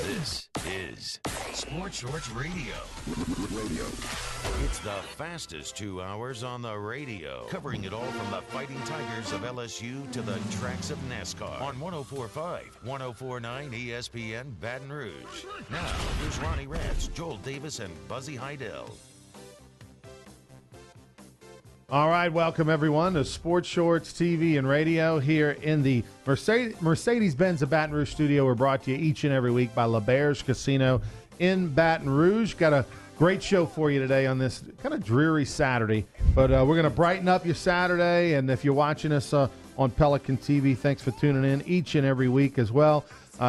This is Sports Shorts Radio. It's the fastest 2 hours on the radio, covering it all from the Fighting Tigers of LSU to the tracks of NASCAR on 104.5, 104.9 ESPN Baton Rouge. Now, here's Ronnie Rance, Joel Davis, and Buzzy Heidel. All right, welcome everyone to Sports Shorts TV and Radio here in the Mercedes-Benz of Baton Rouge studio. We're brought to you each and every week by L'Auberge Casino in Baton Rouge. Got a great show for you today on this kind of dreary Saturday, but we're going to brighten up your Saturday. And if you're watching us on Pelican TV, thanks for tuning in each and every week as well.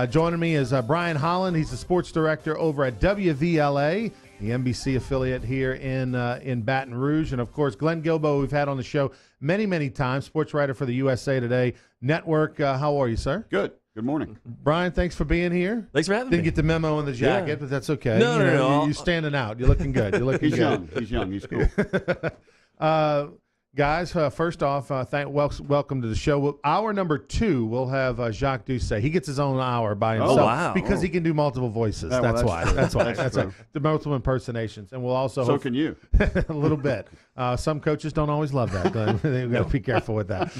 Joining me is Brian Holland. He's the sports director over at WVLA, the NBC affiliate here in Baton Rouge. And, of course, Glenn Guilbeau, we've had on the show many, many times, sports writer for the USA Today Network. How are you, sir? Good. Good morning. Brian, thanks for being here. Thanks for having me. Didn't get the memo in the jacket, but that's okay. No. You're standing out. You're looking good. You're looking good. He's young. He's cool. Guys, first off, welcome to the show. Hour number 2, we'll have Jacques Doucet. He gets his own hour by himself because he can do multiple voices. Yeah, that's true. why. That's true. why. The multiple impersonations. And we'll also So can you. a little bit. Some coaches don't always love that. We've got to be careful with that.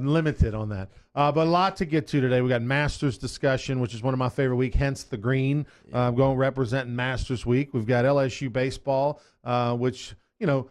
Limited on that. But a lot to get to today. We got Masters discussion, which is one of my favorite weeks, hence the green. Going representing Masters Week. We've got LSU baseball, which –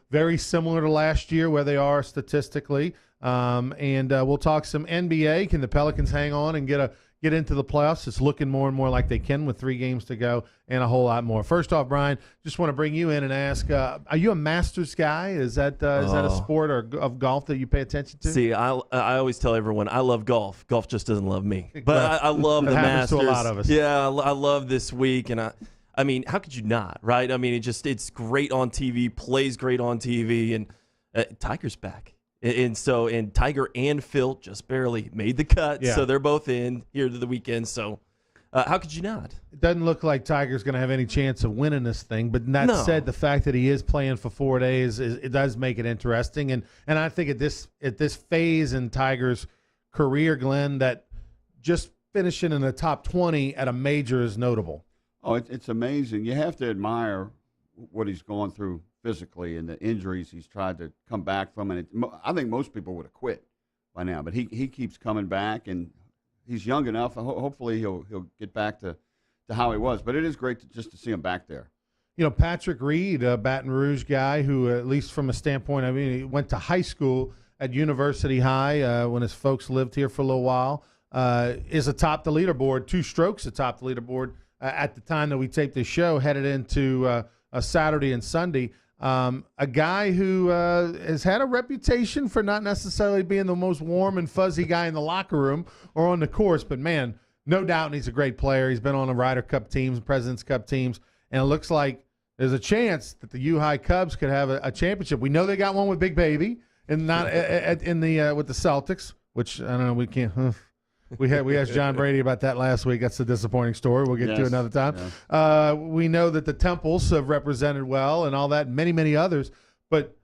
very similar to last year where they are statistically. And we'll talk some NBA. Can the Pelicans hang on and get into the playoffs? It's looking more and more like they can with 3 games to go and a whole lot more. First off, Brian, just want to bring you in and ask, are you a Masters guy? Is that a sport of golf that you pay attention to? See, I always tell everyone I love golf. Golf just doesn't love me. But I love the Masters. To a lot of us. Yeah, I love this week. And I mean, how could you not, right? I mean, it's great on TV, plays great on TV, and Tiger's back. And Tiger and Phil just barely made the cut, so they're both in here to the weekend. So how could you not? It doesn't look like Tiger's going to have any chance of winning this thing. But that said, the fact that he is playing for 4 days, it does make it interesting. And I think at this phase in Tiger's career, Glenn, that just finishing in the top 20 at a major is notable. Oh, it's amazing. You have to admire what he's gone through physically and the injuries he's tried to come back from. And I think most people would have quit by now, but he keeps coming back, and he's young enough. Hopefully he'll get back to how he was. But it is great just to see him back there. Patrick Reed, a Baton Rouge guy who, at least from a standpoint, he went to high school at University High when his folks lived here for a little while, is atop the leaderboard, 2 strokes atop the leaderboard. At the time that we taped this show, headed into a Saturday and Sunday, a guy who has had a reputation for not necessarily being the most warm and fuzzy guy in the locker room or on the course, but man, no doubt he's a great player. He's been on the Ryder Cup teams, President's Cup teams, and it looks like there's a chance that the U-High Cubs could have a championship. We know they got one with Big Baby, and not with the Celtics, which I don't know. We can't. We asked John Brady about that last week. That's a disappointing story. We'll get to another time. Yeah. We know that the Temples have represented well and all that, and many, many others. But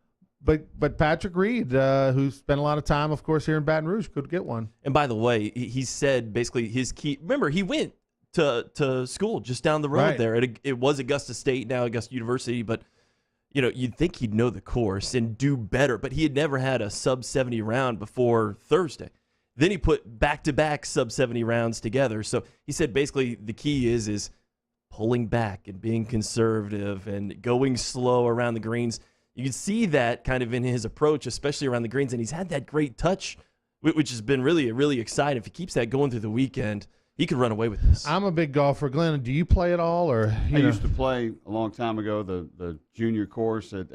Patrick Reed, who spent a lot of time, of course, here in Baton Rouge, could get one. And by the way, he said basically his key. Remember, he went to school just down the road there. It was Augusta State, now Augusta University, but you'd think he'd know the course and do better. But he had never had a sub-70 round before Thursday. Then he put back-to-back sub-70 rounds together. So he said basically the key is pulling back and being conservative and going slow around the greens. You can see that kind of in his approach, especially around the greens. And he's had that great touch, which has been really, really exciting. If he keeps that going through the weekend, he could run away with this. I'm a big golfer. Glenn, do you play at all? Or I used to play a long time ago the junior course at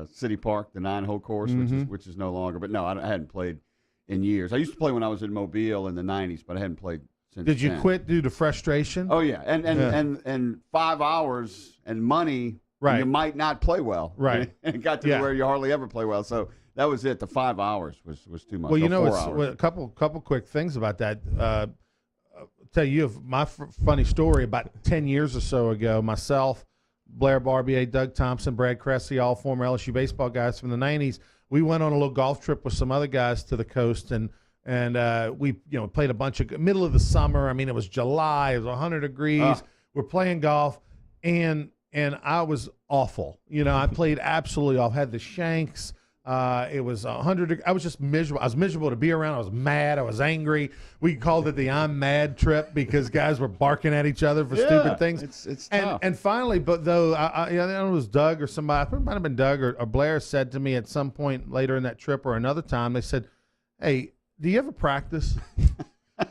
City Park, the 9-hole course, which is no longer. But no, I hadn't played in years. I used to play when I was in Mobile in the 90s, but I hadn't played since Did you then. Quit due to frustration? Oh, yeah. And 5 hours and money, and you might not play well. Right. And it got to where you hardly ever play well. So that was it. The 5 hours was too much. Well, a couple quick things about that. Tell you my funny story. About 10 years or so ago, myself, Blair Barbier, Doug Thompson, Brad Cressy, all former LSU baseball guys from the 90s, we went on a little golf trip with some other guys to the coast, and we played a bunch of middle of the summer. I mean, it was July. It was 100 degrees. we're playing golf, and I was awful. I played absolutely awful. Had the shanks. It was 100. I was just miserable. I was miserable to be around. I was mad. I was angry. We called it the "I'm mad" trip because guys were barking at each other for stupid things. It's tough. And finally, but though I don't know, it was Doug or somebody. It might have been Doug or Blair said to me at some point later in that trip or another time. They said, "Hey, do you ever practice?"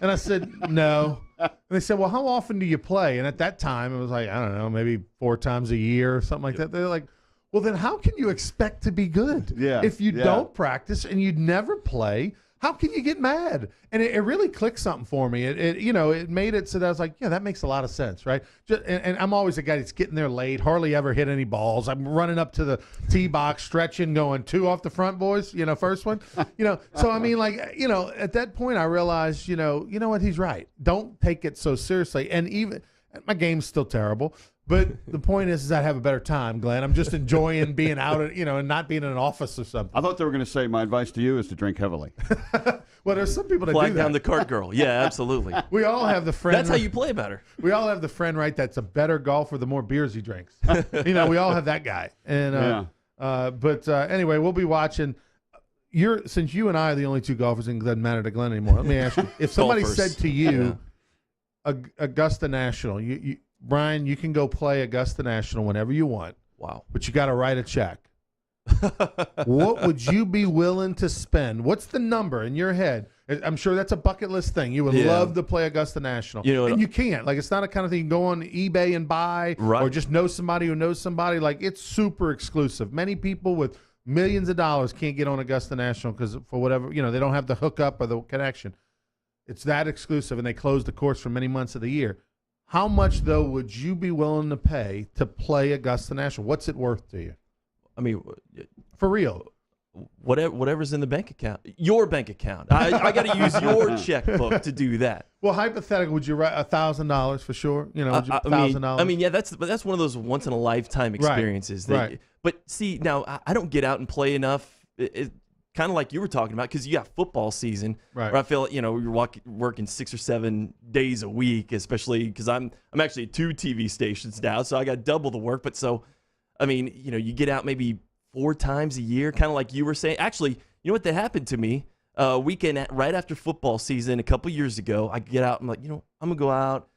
And I said, "No." And they said, "Well, how often do you play?" And at that time, it was like, I don't know, maybe 4 times a year or something like that. They're like, well, then how can you expect to be good if you don't practice and you never play? How can you get mad? And it really clicked something for me. It made it so that I was like, yeah, that makes a lot of sense, right? And I'm always a guy that's getting there late, hardly ever hit any balls. I'm running up to the tee box, stretching, going 2 off the front, boys. First one. So I mean, at that point, I realized, you know what, he's right. Don't take it so seriously. And even my game's still terrible. But the point is I have a better time, Glenn. I'm just enjoying being out, and not being in an office or something. I thought they were going to say my advice to you is to drink heavily. Well, there's some people that Flag do that. down the cart girl. Yeah, absolutely. We all have the friend. That's how you play better. We all have the friend, right? That's a better golfer the more beers he drinks. We all have that guy. And anyway, we'll be watching. Since you and I are the only 2 golfers, and it doesn't matter to Glenn anymore. Let me ask you: if somebody said to you, Augusta National, Brian, you can go play Augusta National whenever you want. Wow. But you got to write a check. What would you be willing to spend? What's the number in your head? I'm sure that's a bucket list thing. You would love to play Augusta National. And you can't. It's not a kind of thing you can go on eBay and buy or just know somebody who knows somebody. It's super exclusive. Many people with millions of dollars can't get on Augusta National because for whatever, they don't have the hookup or the connection. It's that exclusive, and they close the course for many months of the year. How much, though, would you be willing to pay to play Augusta National? What's it worth to you? I mean, for real. Whatever's in the bank account, your bank account. I got to use your checkbook to do that. Well, hypothetically, would you write $1,000 for sure? $1,000. I mean, yeah, that's one of those once in a lifetime experiences. Right. But see, now I don't get out and play enough. Kind of like you were talking about, because you got football season, right? Where I feel you're working 6 or 7 days a week, especially because I'm actually at 2 TV stations now, so I got double the work. But so, I mean, you get out maybe 4 times a year, kind of like you were saying. Actually, you know what that happened to me? Weekend right after football season a couple years ago, I get out. I'm like, I'm gonna go out,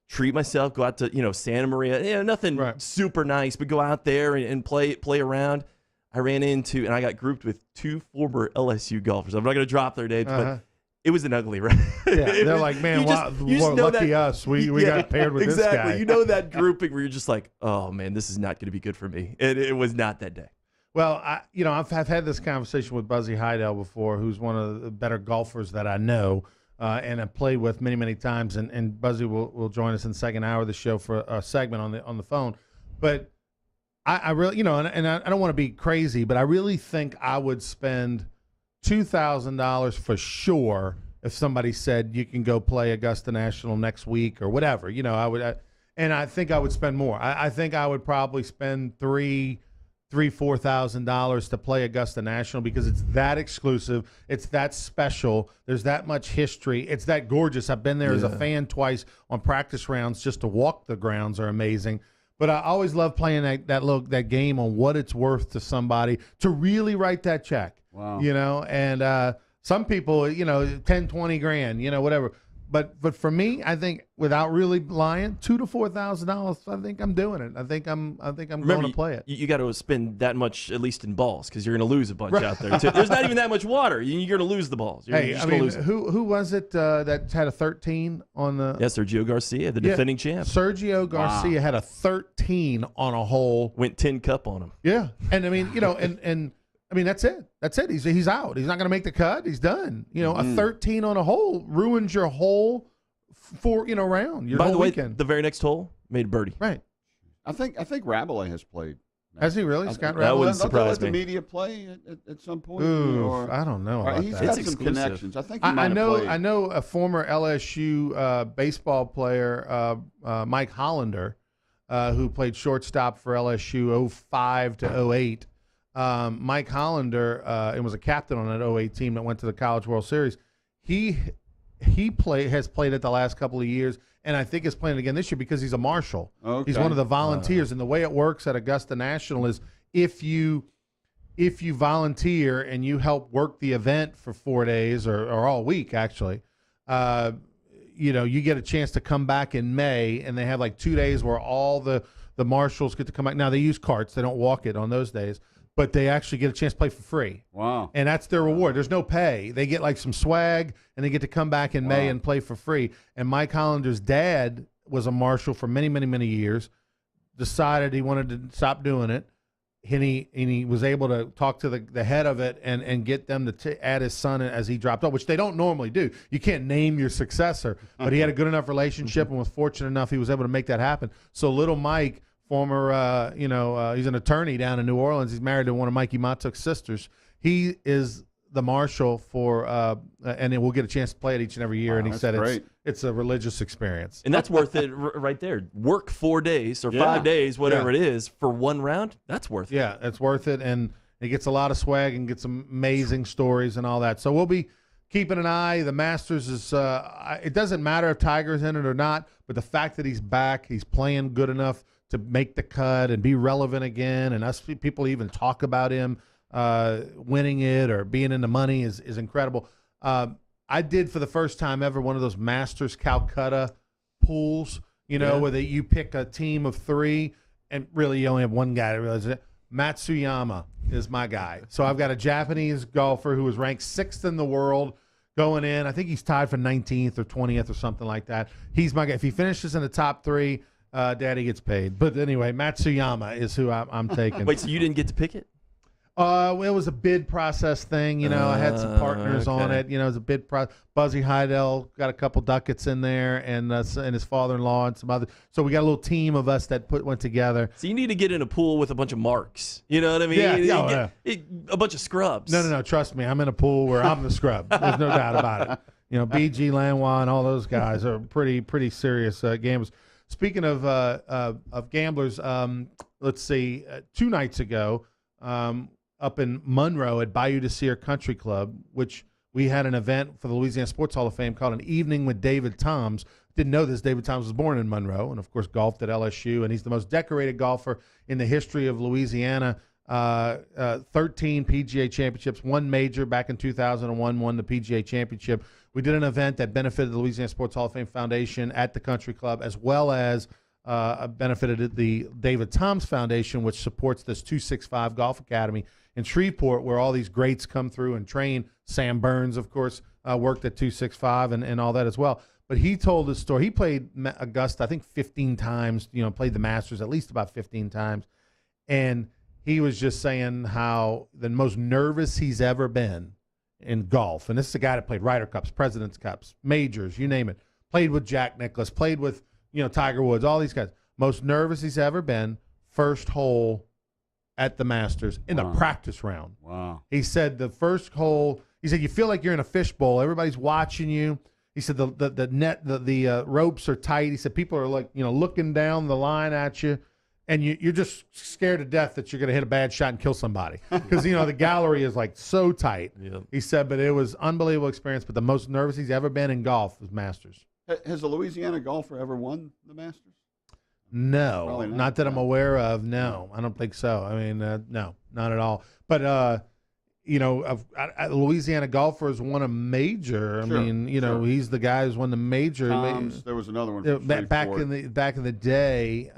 treat myself, go out to Santa Maria. Nothing super nice, but go out there and play around. I ran into and I got grouped with 2 former LSU golfers. I'm not going to drop their names, but it was an ugly ride. Yeah, they're like, man, lucky us. We got paired with this guy. Exactly. That grouping where you're just like, oh, man, this is not going to be good for me. And it was not that day. Well, I've had this conversation with Buzzy Heidel before, who's one of the better golfers that I know and I've played with many, many times. And Buzzy will join us in the second hour of the show for a segment on the phone. But I really, and I don't want to be crazy, but I really think I would spend $2,000 for sure if somebody said you can go play Augusta National next week or whatever. I would, and I think I would spend more. I think I would probably spend $4,000 to play Augusta National because it's that exclusive, it's that special. There's that much history. It's that gorgeous. I've been there as a fan twice on practice rounds just to walk the grounds are amazing. But I always love playing that game on what it's worth to somebody to really write that check. Wow. And some people, 10, 20 grand, whatever. But for me, I think without really lying, $2,000 to $4,000. I think I'm doing it. I think I'm going to play it. You got to spend that much at least in balls because you're going to lose a bunch out there too. There's not even that much water. You're going to lose the balls. Who was it that had a 13 on the? Yeah, Sergio Garcia, the defending champ. Sergio Garcia had a 13 on a hole. Went 10 cup on him. Yeah, and I mean, that's it. That's it. He's out. He's not going to make the cut. He's done. A 13 on a hole ruins your whole round. By the way, weekend. The very next hole made birdie. Right. I think Rabelais has played. Has he really? Scott That Rabelais? wouldn't surprise me. me. The media play at some point. I don't know. He's that. got some connections. I think he might I know. have played. I know a former LSU baseball player, Mike Hollander, who played shortstop for LSU 05 to 08. Mike Hollander and was a captain on that 08 team that went to the College World Series. He has played it the last couple of years, and I think is playing again this year because he's a marshal. Okay. He's one of the volunteers, and the way it works at Augusta National is if you volunteer and you help work the event for 4 days or all week, actually, you get a chance to come back in May, and they have like 2 days where all the marshals get to come back. Now, they use carts. They don't walk it on those days, but they actually get a chance to play for free. Wow. And that's their reward. There's no pay. They get like some swag, and they get to come back in May and play for free. And Mike Hollander's dad was a marshal for many, many, many years, decided he wanted to stop doing it. And he was able to talk to the head of it and get them to add his son as he dropped off, which they don't normally do. You can't name your successor, but he had a good enough relationship and was fortunate enough he was able to make that happen. So little Mike, former, he's an attorney down in New Orleans. He's married to one of Mikey Matuk's sisters. He is the marshal for, and then we'll get a chance to play it each and every year. Wow, and he said great. it's a religious experience. And that's worth it right there. Work 4 days or 5 days, whatever it is, for one round. That's worth it. Yeah, it's worth it. And he gets a lot of swag and gets some amazing stories and all that. So we'll be keeping an eye. The Masters is, it doesn't matter if Tiger's in it or not, but the fact that he's back, he's playing good enough to make the cut and be relevant again, and us people even talk about him winning it or being in the money is incredible. I did for the first time ever one of those Masters Calcutta pools, where you pick a team of 3, and really you only have one guy to realize it. Matsuyama is my guy. So I've got a Japanese golfer who was ranked 6th in the world going in. I think he's tied for 19th or 20th or something like that. He's my guy. If he finishes in the top 3, Daddy gets paid. But anyway, Matsuyama is who I'm taking. Wait, so you didn't get to pick it? Well, it was a bid process thing. I had some partners on it. It was a bid process. Buzzy Heidel got a couple ducats in there, and his father-in-law and some other. So we got a little team of us that went together. So you need to get in a pool with a bunch of marks. You know what I mean? Yeah. A bunch of scrubs. No. Trust me, I'm in a pool where I'm the scrub. There's no doubt about it. BG Lanois and all those guys are pretty serious gamblers. Speaking of gamblers, let's see. 2 nights ago, up in Monroe at Bayou de Sierra Country Club, which we had an event for the Louisiana Sports Hall of Fame called An Evening with David Toms. Didn't know this. David Toms was born in Monroe and, of course, golfed at LSU, and he's the most decorated golfer in the history of Louisiana. 13 PGA championships, 1 major back in 2001, won the PGA championship. We did an event that benefited the Louisiana Sports Hall of Fame Foundation at the Country Club, as well as benefited the David Toms Foundation, which supports this 265 Golf Academy in Shreveport, where all these greats come through and train. Sam Burns, of course, worked at 265 and all that as well. But he told his story. He played Augusta, I think, 15 times, played the Masters at least about 15 times. And he was just saying how the most nervous he's ever been in golf. And this is a guy that played Ryder Cups, President's Cups, majors, you name it. Played with Jack Nicklaus, played with, Tiger Woods, all these guys. Most nervous he's ever been, first hole at the Masters in the practice round. Wow. He said the first hole, he said you feel like you're in a fishbowl. Everybody's watching you. He said the net, the ropes are tight. He said people are like, looking down the line at you, and you're just scared to death that you're going to hit a bad shot and kill somebody because, the gallery is like so tight. Yep. He said, but it was unbelievable experience, but the most nervous he's ever been in golf was Masters. Has a Louisiana golfer ever won the Masters? No, Probably not that I'm aware of. No, I don't think so. I mean, no, not at all. But, Louisiana golfers won a major. I mean, he's the guy who's won the major. Toms, there was another one from back in the day.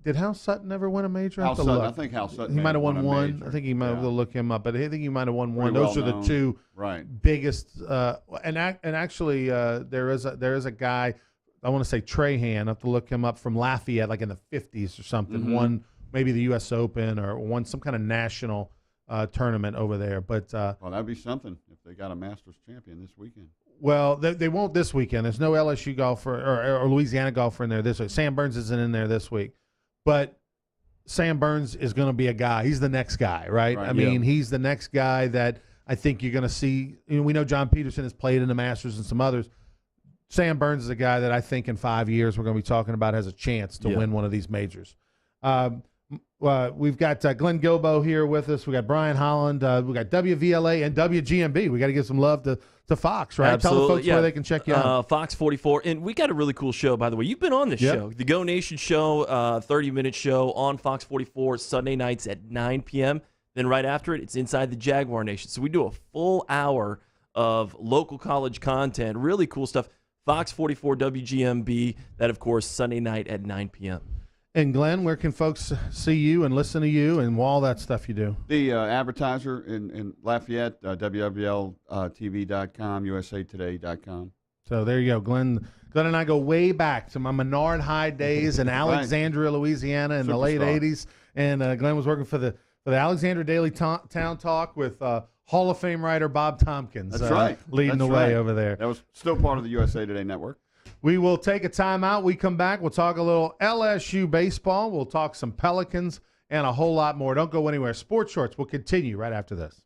Did Hal Sutton ever win a major? Hal Sutton, I think Hal Sutton. He might have won one. Major. I think he might have to look him up, but I think he might have won one. Pretty Those are the 2 biggest. And actually, there is a guy. I want to say Trahan. I have to look him up, from Lafayette, like in the 50s or something. Mm-hmm. Won maybe the U.S. Open or won some kind of national tournament over there. But well, that'd be something if they got a Masters champion this weekend. Well, they won't this weekend. There's no LSU golfer or Louisiana golfer in there this week. Sam Burns isn't in there this week. But Sam Burns is going to be a guy. He's the next guy, right? I mean, he's the next guy that I think you're going to see. We know John Peterson has played in the Masters and some others. Sam Burns is a guy that I think in 5 years we're going to be talking about has a chance to win one of these majors. We've got Glenn Gilbo here with us. We got Brian Holland. We got WVLA and WGMB. We got to give some love to to Fox, right? Absolutely, Tell the folks where they can check you out. Fox 44. And we got a really cool show, by the way. You've been on this show. The Go Nation show, 30-minute show on Fox 44 Sunday nights at 9 p.m. Then right after it, it's Inside the Jaguar Nation. So we do a full hour of local college content, really cool stuff. Fox 44 WGMB, that, of course, Sunday night at 9 p.m. And Glenn, where can folks see you and listen to you and all that stuff you do? The advertiser in Lafayette, WWLTV.com, USAtoday.com. So there you go. Glenn and I go way back to my Menard High days in Alexandria, Louisiana in the late 80s. And Glenn was working for the Alexandria Daily Town Talk with Hall of Fame writer Bob Tompkins. That's right. Leading the way over there. That was still part of the USA Today network. We will take a timeout. We come back. We'll talk a little LSU baseball. We'll talk some Pelicans and a whole lot more. Don't go anywhere. Sports Shorts will continue right after this.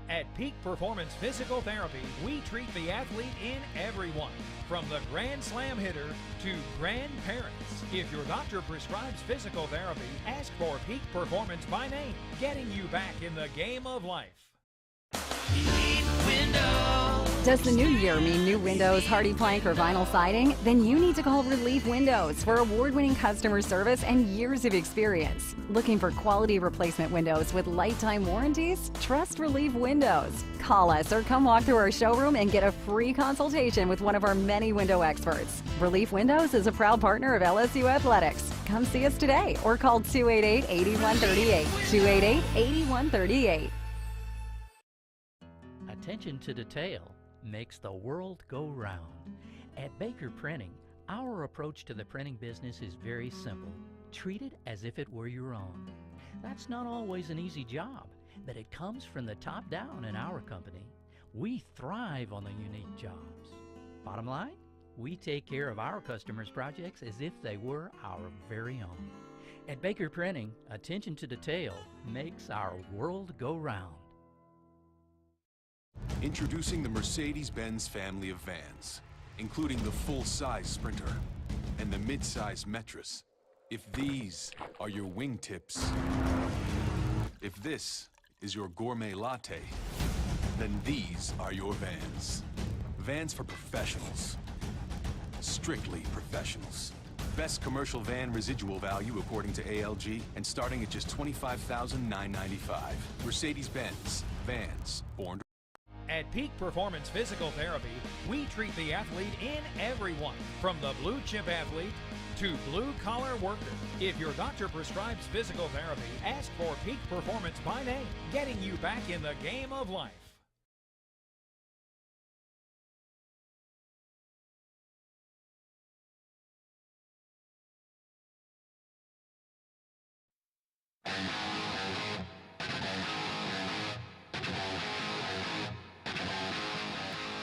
At Peak Performance Physical Therapy, we treat the athlete in everyone, from the Grand Slam hitter to grandparents. If your doctor prescribes physical therapy, ask for Peak Performance by name, getting you back in the game of life. Does the new year mean new windows, hardy plank, or vinyl siding? Then you need to call Relief Windows for award-winning customer service and years of experience. Looking for quality replacement windows with lifetime warranties? Trust Relief Windows. Call us or come walk through our showroom and get a free consultation with one of our many window experts. Relief Windows is a proud partner of LSU Athletics. Come see us today or call 288-8138. 288-8138. Attention to detail makes the world go round. At Baker Printing, our approach to the printing business is very simple. Treat it as if it were your own. That's not always an easy job, but it comes from the top down in our company. We thrive on the unique jobs. Bottom line, we take care of our customers' projects as if they were our very own. At Baker Printing, attention to detail makes our world go round. Introducing the Mercedes-Benz family of vans, including the full-size Sprinter and the mid-size Metris. If these are your wingtips, if this is your gourmet latte, then these are your vans. Vans for professionals. Strictly professionals. Best commercial van residual value according to ALG, and starting at just $25,995. Mercedes-Benz. Vans. Born to... At Peak Performance Physical Therapy, we treat the athlete in everyone, from the blue chip athlete to blue collar worker. If your doctor prescribes physical therapy, ask for Peak Performance by name, getting you back in the game of life.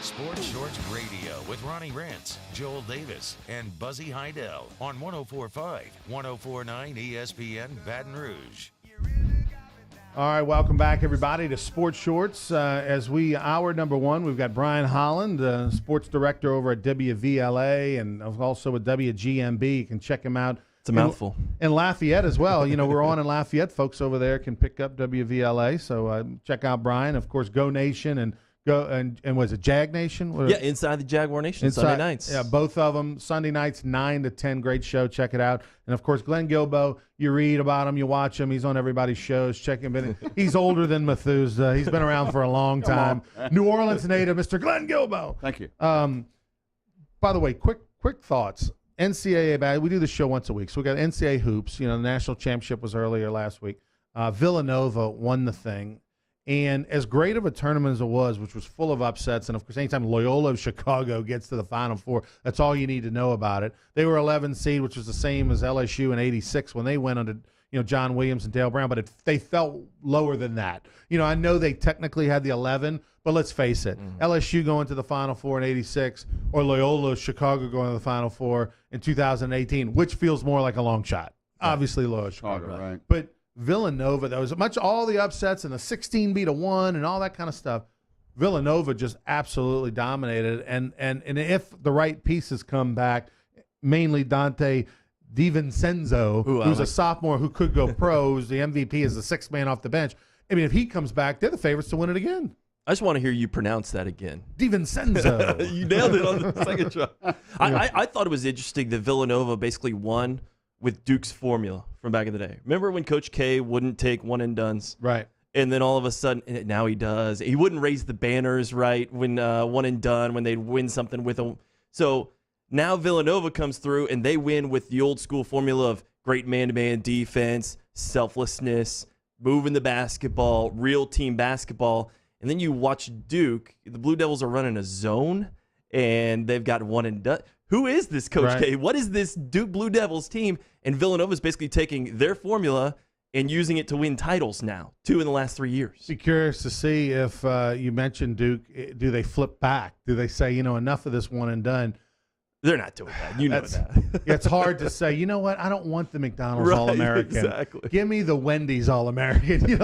Sports Shorts Radio with Ronnie Rance, Joel Davis, and Buzzy Heidel on 104.5, 104.9 ESPN Baton Rouge. All right, welcome back, everybody, to Sports Shorts. Hour number one, we've got Brian Holland, sports director over at WVLA and also at WGMB. You can check him out. It's a mouthful. In Lafayette as well. You know, we're on in Lafayette. Folks over there can pick up WVLA. So check out Brian. Of course, Go Nation and Go and was it Jag Nation? Yeah, Inside the Jaguar Nation, Sunday nights. Yeah, both of them. Sunday nights, 9 to 10. Great show. Check it out. And, of course, Glenn Guilbeau, you read about him, you watch him. He's on everybody's shows. Check him in. He's older than Methuselah. He's been around for a long time. New Orleans native, Mr. Glenn Guilbeau. Thank you. By the way, quick thoughts. NCAA, we do this show once a week. So we got NCAA hoops. The national championship was earlier last week. Villanova won the thing. And as great of a tournament as it was, which was full of upsets, and of course, anytime Loyola of Chicago gets to the Final Four, that's all you need to know about it. They were 11 seed, which was the same as LSU in '86 when they went under John Williams and Dale Brown, but they felt lower than that. I know they technically had the 11, but let's face it, LSU going to the Final Four in '86 or Loyola of Chicago going to the Final Four in 2018, which feels more like a long shot. Right. Obviously, Loyola Chicago, right? But Villanova, there was all the upsets and the 16-1 and all that kind of stuff. Villanova just absolutely dominated, and if the right pieces come back, mainly Dante DiVincenzo, who's a sophomore who could go pros, the MVP is the sixth man off the bench. I mean, if he comes back, they're the favorites to win it again. I just want to hear you pronounce that again. DiVincenzo. You nailed it on the second try. I thought it was interesting that Villanova basically won with Duke's formula from back in the day. Remember when Coach K wouldn't take one-and-dones? Right. And then all of a sudden, now he does. He wouldn't raise the banners, right, when one-and-done, when they'd win something with them. So now Villanova comes through, and they win with the old-school formula of great man-to-man defense, selflessness, moving the basketball, real team basketball. And then you watch Duke. The Blue Devils are running a zone, and they've got one-and-done. Who is this Coach K? What is this Duke Blue Devils team? And Villanova's basically taking their formula and using it to win titles now, 2 in the last 3 years. Be curious to see if you mentioned Duke, do they flip back? Do they say, enough of this one and done? They're not doing that. You know that. It's hard to say, what? I don't want the McDonald's All-American. Exactly. Give me the Wendy's All-American.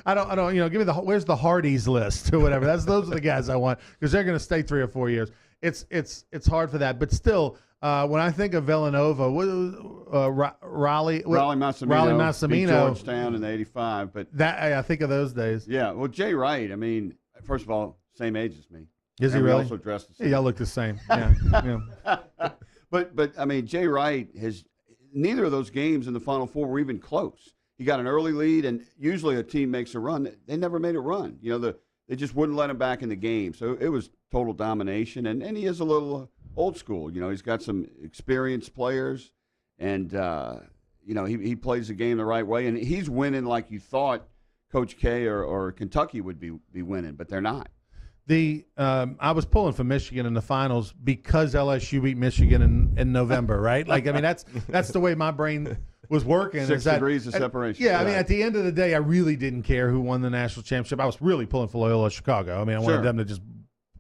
I don't, give me where's the Hardee's list or whatever. Those are the guys I want because they're going to stay 3 or 4 years. It's hard for that, but still, when I think of Villanova, Raleigh Massimino, Georgetown in '85, but that I think of those days. Yeah, well, Jay Wright. I mean, first of all, same age as me. Is he really? Also dressed the same. Yeah, y'all look the same. Yeah. But I mean, Jay Wright has neither of those games in the Final Four were even close. He got an early lead, and usually a team makes a run. They never made a run. They just wouldn't let him back in the game. So it was total domination. And he is a little old school. He's got some experienced players, and he plays the game the right way. And he's winning like you thought Coach K or Kentucky would be winning, but they're not. I was pulling for Michigan in the finals because LSU beat Michigan in November, right? That's the way my brain was working. 6 degrees of separation. Yeah, I mean, at the end of the day, I really didn't care who won the national championship. I was really pulling for Loyola Chicago. I mean, I wanted them to just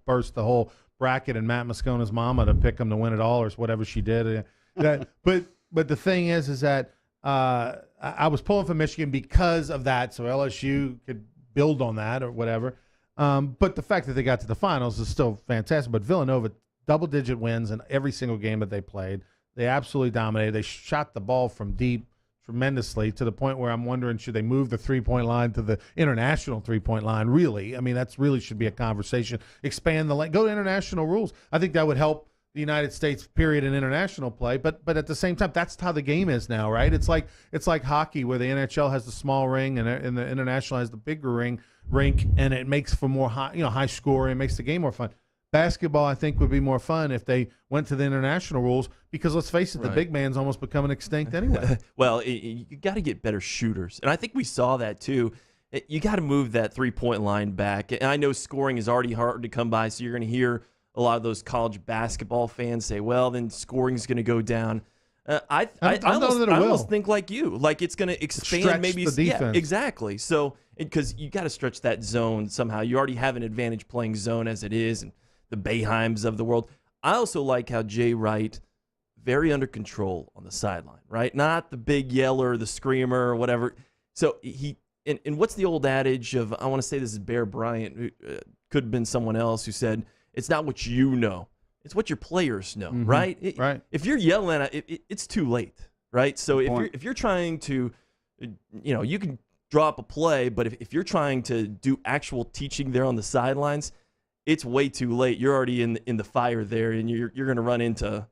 burst the whole bracket and Matt Moscona's mama to pick them to win it all or whatever she did. But the thing is that I was pulling for Michigan because of that, so LSU could build on that or whatever. But the fact that they got to the finals is still fantastic. But Villanova, double-digit wins in every single game that they played. They absolutely dominated. They shot the ball from deep tremendously to the point where I'm wondering, should they move the three-point line to the international three-point line? Really? I mean, that's really should be a conversation. Expand the go to international rules. I think that would help the United States, period, in international play. But at the same time, that's how the game is now, right? It's like hockey where the NHL has the small ring and the international has the bigger rink, and it makes for more high scoring. It makes the game more fun. Basketball, I think, would be more fun if they went to the international rules because, let's face it, the big man's almost becoming extinct anyway. Well, you got to get better shooters. And I think we saw that, too. You got to move that three-point line back. And I know scoring is already hard to come by, so you're going to hear a lot of those college basketball fans say, well, then scoring is going to go down. I almost think like you. Like it's going to expand stretch maybe. The defense. Yeah, exactly. So, because you got to stretch that zone somehow. You already have an advantage playing zone as it is, and the Boeheims of the world. I also like how Jay Wright, very under control on the sideline, right? Not the big yeller, the screamer, or whatever. So and what's the old adage of, I want to say this is Bear Bryant, who could have been someone else, who said, it's not what you know, it's what your players know, right? Right. If you're yelling at it, it's too late, right? So if you're trying to, you can draw up a play, but if you're trying to do actual teaching there on the sidelines, it's way too late. You're already in the fire there, and you're going to run into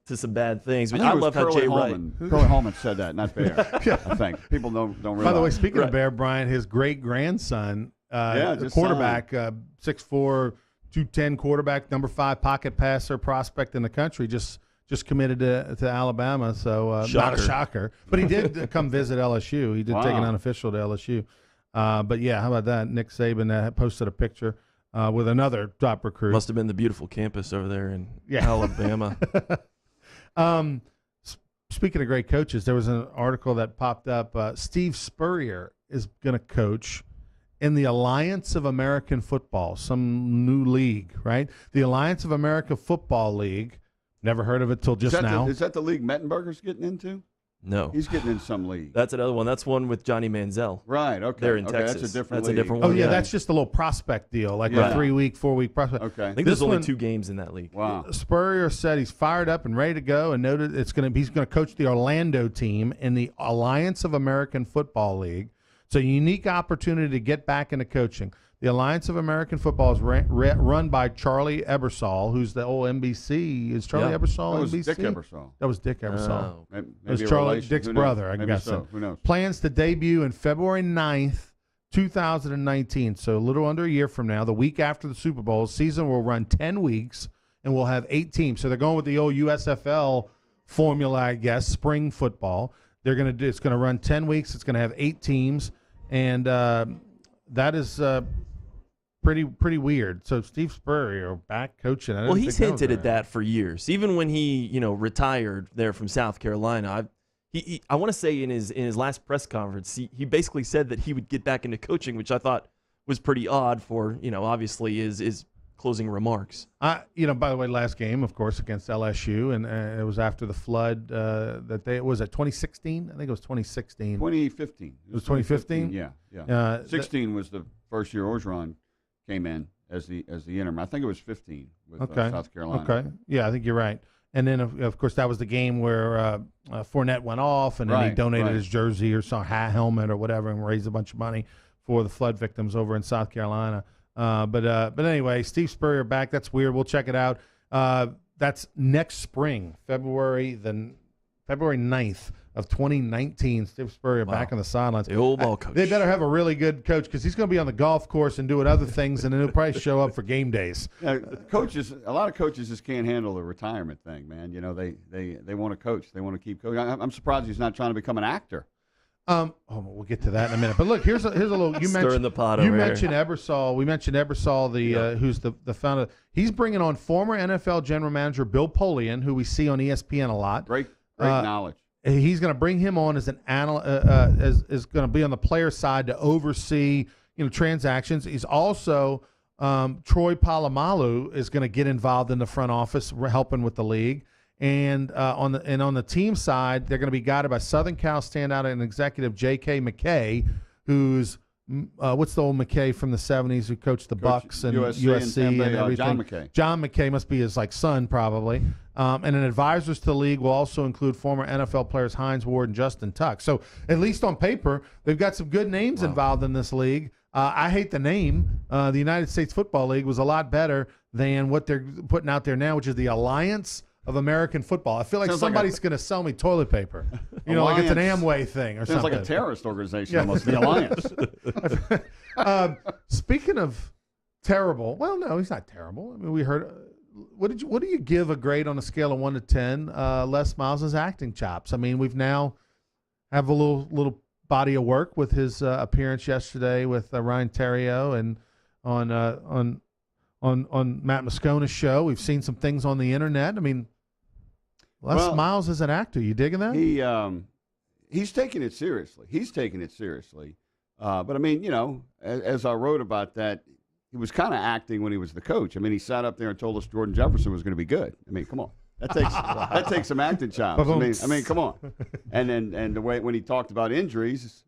some bad things. But I love how Jay Wright. Curly Hallman said that, not Bear. I think people don't realize. By the way, speaking of Bear Bryant, his great grandson, the quarterback, 6'4", 210 quarterback, number 5 pocket passer prospect in the country, just committed to Alabama. So not a shocker, but he did come visit LSU. He did take an unofficial to LSU. But yeah, how about that? Nick Saban posted a picture with another top recruit. Must have been the beautiful campus over there in Alabama. Speaking of great coaches, there was an article that popped up. Steve Spurrier is going to coach in the Alliance of American Football, some new league, right? The Alliance of America Football League. Never heard of it till just now. Is that the league Mettenberger's getting into? No. He's getting in some league. That's another one. That's one with Johnny Manziel. Right, okay. They're in Texas. That's a different league. one. Oh, yeah, that's just a little prospect deal, like a 3-week, 4-week prospect. Okay. I think there's only 2 games in that league. Wow. Spurrier said he's fired up and ready to go and noted he's going to coach the Orlando team in the Alliance of American Football League. It's a unique opportunity to get back into coaching. The Alliance of American Football is run by Charlie Ebersol, who's the old NBC. Is Charlie Ebersol that was NBC? Dick Ebersol. That was Dick Ebersol. Oh. Maybe it was Charlie Dick's brother, I guess. So. Who knows? Plans to debut in February 9th, 2019. So a little under a year from now, the week after the Super Bowl. Season will run 10 weeks, and we'll have 8 teams. So they're going with the old USFL formula, I guess, spring football. It's going to run 10 weeks. It's going to have 8 teams, and that is pretty weird. So Steve Spurrier back coaching. Well, he's hinted at that for years. Even when he, retired there from South Carolina, I want to say in his last press conference, he basically said that he would get back into coaching, which I thought was pretty odd for, obviously his closing remarks. By the way, last game, of course, against LSU, and it was after the flood was it 2016? I think it was 2016. 2015. It was 2015? Yeah. 16 was the first year Orgeron came in as the interim. I think it was 15 with South Carolina. Okay. Yeah, I think you're right. And then, of course, that was the game where Fournette went off, and then he donated his jersey or some helmet or whatever and raised a bunch of money for the flood victims over in South Carolina. But anyway, Steve Spurrier back. That's weird. We'll check it out. That's next spring, February 9th of 2019. Steve Spurrier back on the sidelines. The old ball coach. They better have a really good coach because he's going to be on the golf course and doing other things, and then he'll probably show up for game days. A lot of coaches just can't handle the retirement thing, man. They want to coach. They want to keep coaching. I'm surprised he's not trying to become an actor. We'll get to that in a minute. But look, here's a little. You Stirring the pot You over mentioned here. Ebersol. We mentioned Ebersol, who's the founder. He's bringing on former NFL general manager Bill Polian, who we see on ESPN a lot. Great knowledge. He's going to bring him on as an analyst, is going to be on the player side to oversee transactions. He's also Troy Polamalu is going to get involved in the front office, helping with the league. And on the team side, they're going to be guided by Southern Cal standout and executive J.K. McKay, who's what's the old McKay from the 70s who coached the Bucks and USC and everything. John McKay. John McKay must be his son probably. And then advisors to the league will also include former NFL players Hines Ward and Justin Tuck. So at least on paper, they've got some good names involved in this league. I hate the name. The United States Football League was a lot better than what they're putting out there now, which is the Alliance of American Football. I feel like somebody's going to sell me toilet paper. Like it's an Amway thing or something. Sounds like a terrorist organization almost, the Alliance. Speaking of terrible, well, no, he's not terrible. I mean, we heard. What do you give a grade on a scale of 1 to 10? Les Miles' acting chops. I mean, we've now have a little body of work with his appearance yesterday with Ryan Theriot and on Matt Moscona's show. We've seen some things on the internet. I mean, Les Miles is an actor. You digging that? He's taking it seriously. But I mean, as I wrote about that, he was kind of acting when he was the coach. I mean, he sat up there and told us Jordan Jefferson was going to be good. I mean, come on. That takes some acting chops. I mean, come on. And the way when he talked about injuries,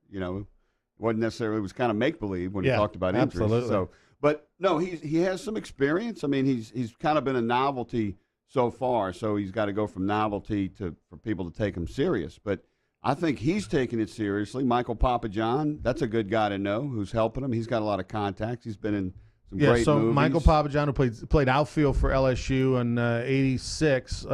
wasn't necessarily, it was kind of make believe when he talked about injuries. Absolutely. So, but no, he has some experience. I mean, he's kind of been a novelty so far. So he's got to go from novelty for people to take him serious. But I think he's taking it seriously. Michael Papajohn, that's a good guy to know who's helping him. He's got a lot of contacts. He's been in some great movies. Michael Papajohn, who played outfield for LSU in '86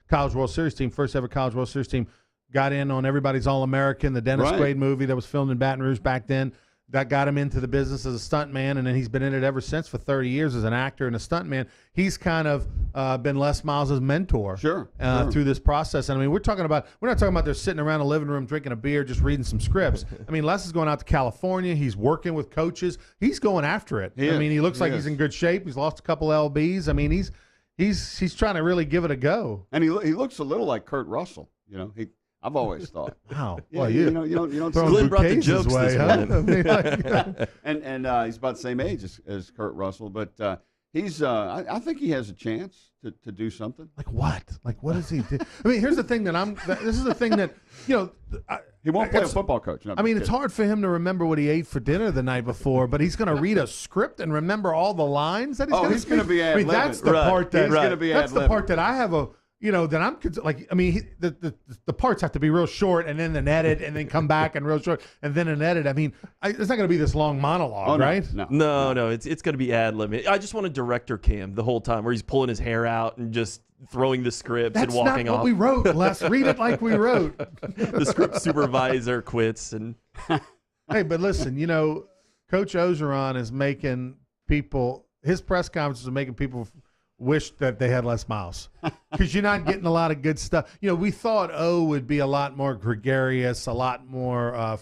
College World Series team, first ever College World Series team, got in on Everybody's All-American, the Dennis Quaid movie that was filmed in Baton Rouge back then. That got him into the business as a stuntman, and then he's been in it ever since for 30 years as an actor and a stuntman. He's kind of been Les Miles' mentor through this process. And I mean, we're not talking about they're sitting around a living room drinking a beer, just reading some scripts. I mean, Les is going out to California. He's working with coaches. He's going after it. He looks like he's in good shape. He's lost a couple LBs. I mean, he's trying to really give it a go. And he looks a little like Kurt Russell. You know, I've always thought. Wow. Yeah, well, you don't see Glenn brought the jokes way, this morning. and he's about the same age as Kurt Russell, but he's I think he has a chance to do something. Like what? Like what does he do? I mean, here's the thing this is the thing that, he won't play a football coach. No, I mean, it's hard for him to remember what he ate for dinner the night before, but he's going to read a script and remember all the lines that he's going to be ad-libbing. I mean, that's the part that he's going to be that's the ad-libbing. part that I have that I'm like. I mean, the parts have to be real short, and then an edit, and then come back and real short, and then an edit. I mean, it's not going to be this long monologue, right? No. It's going to be ad lib. I just want a director cam the whole time where he's pulling his hair out and just throwing the scripts and walking off. That's not what we wrote. Let's read it like we wrote. The script supervisor quits and. Hey, but listen, Coach Ogeron is making people. His press conferences are making people wish that they had Les Miles, because you're not getting a lot of good stuff. We thought O would be a lot more gregarious, a lot more,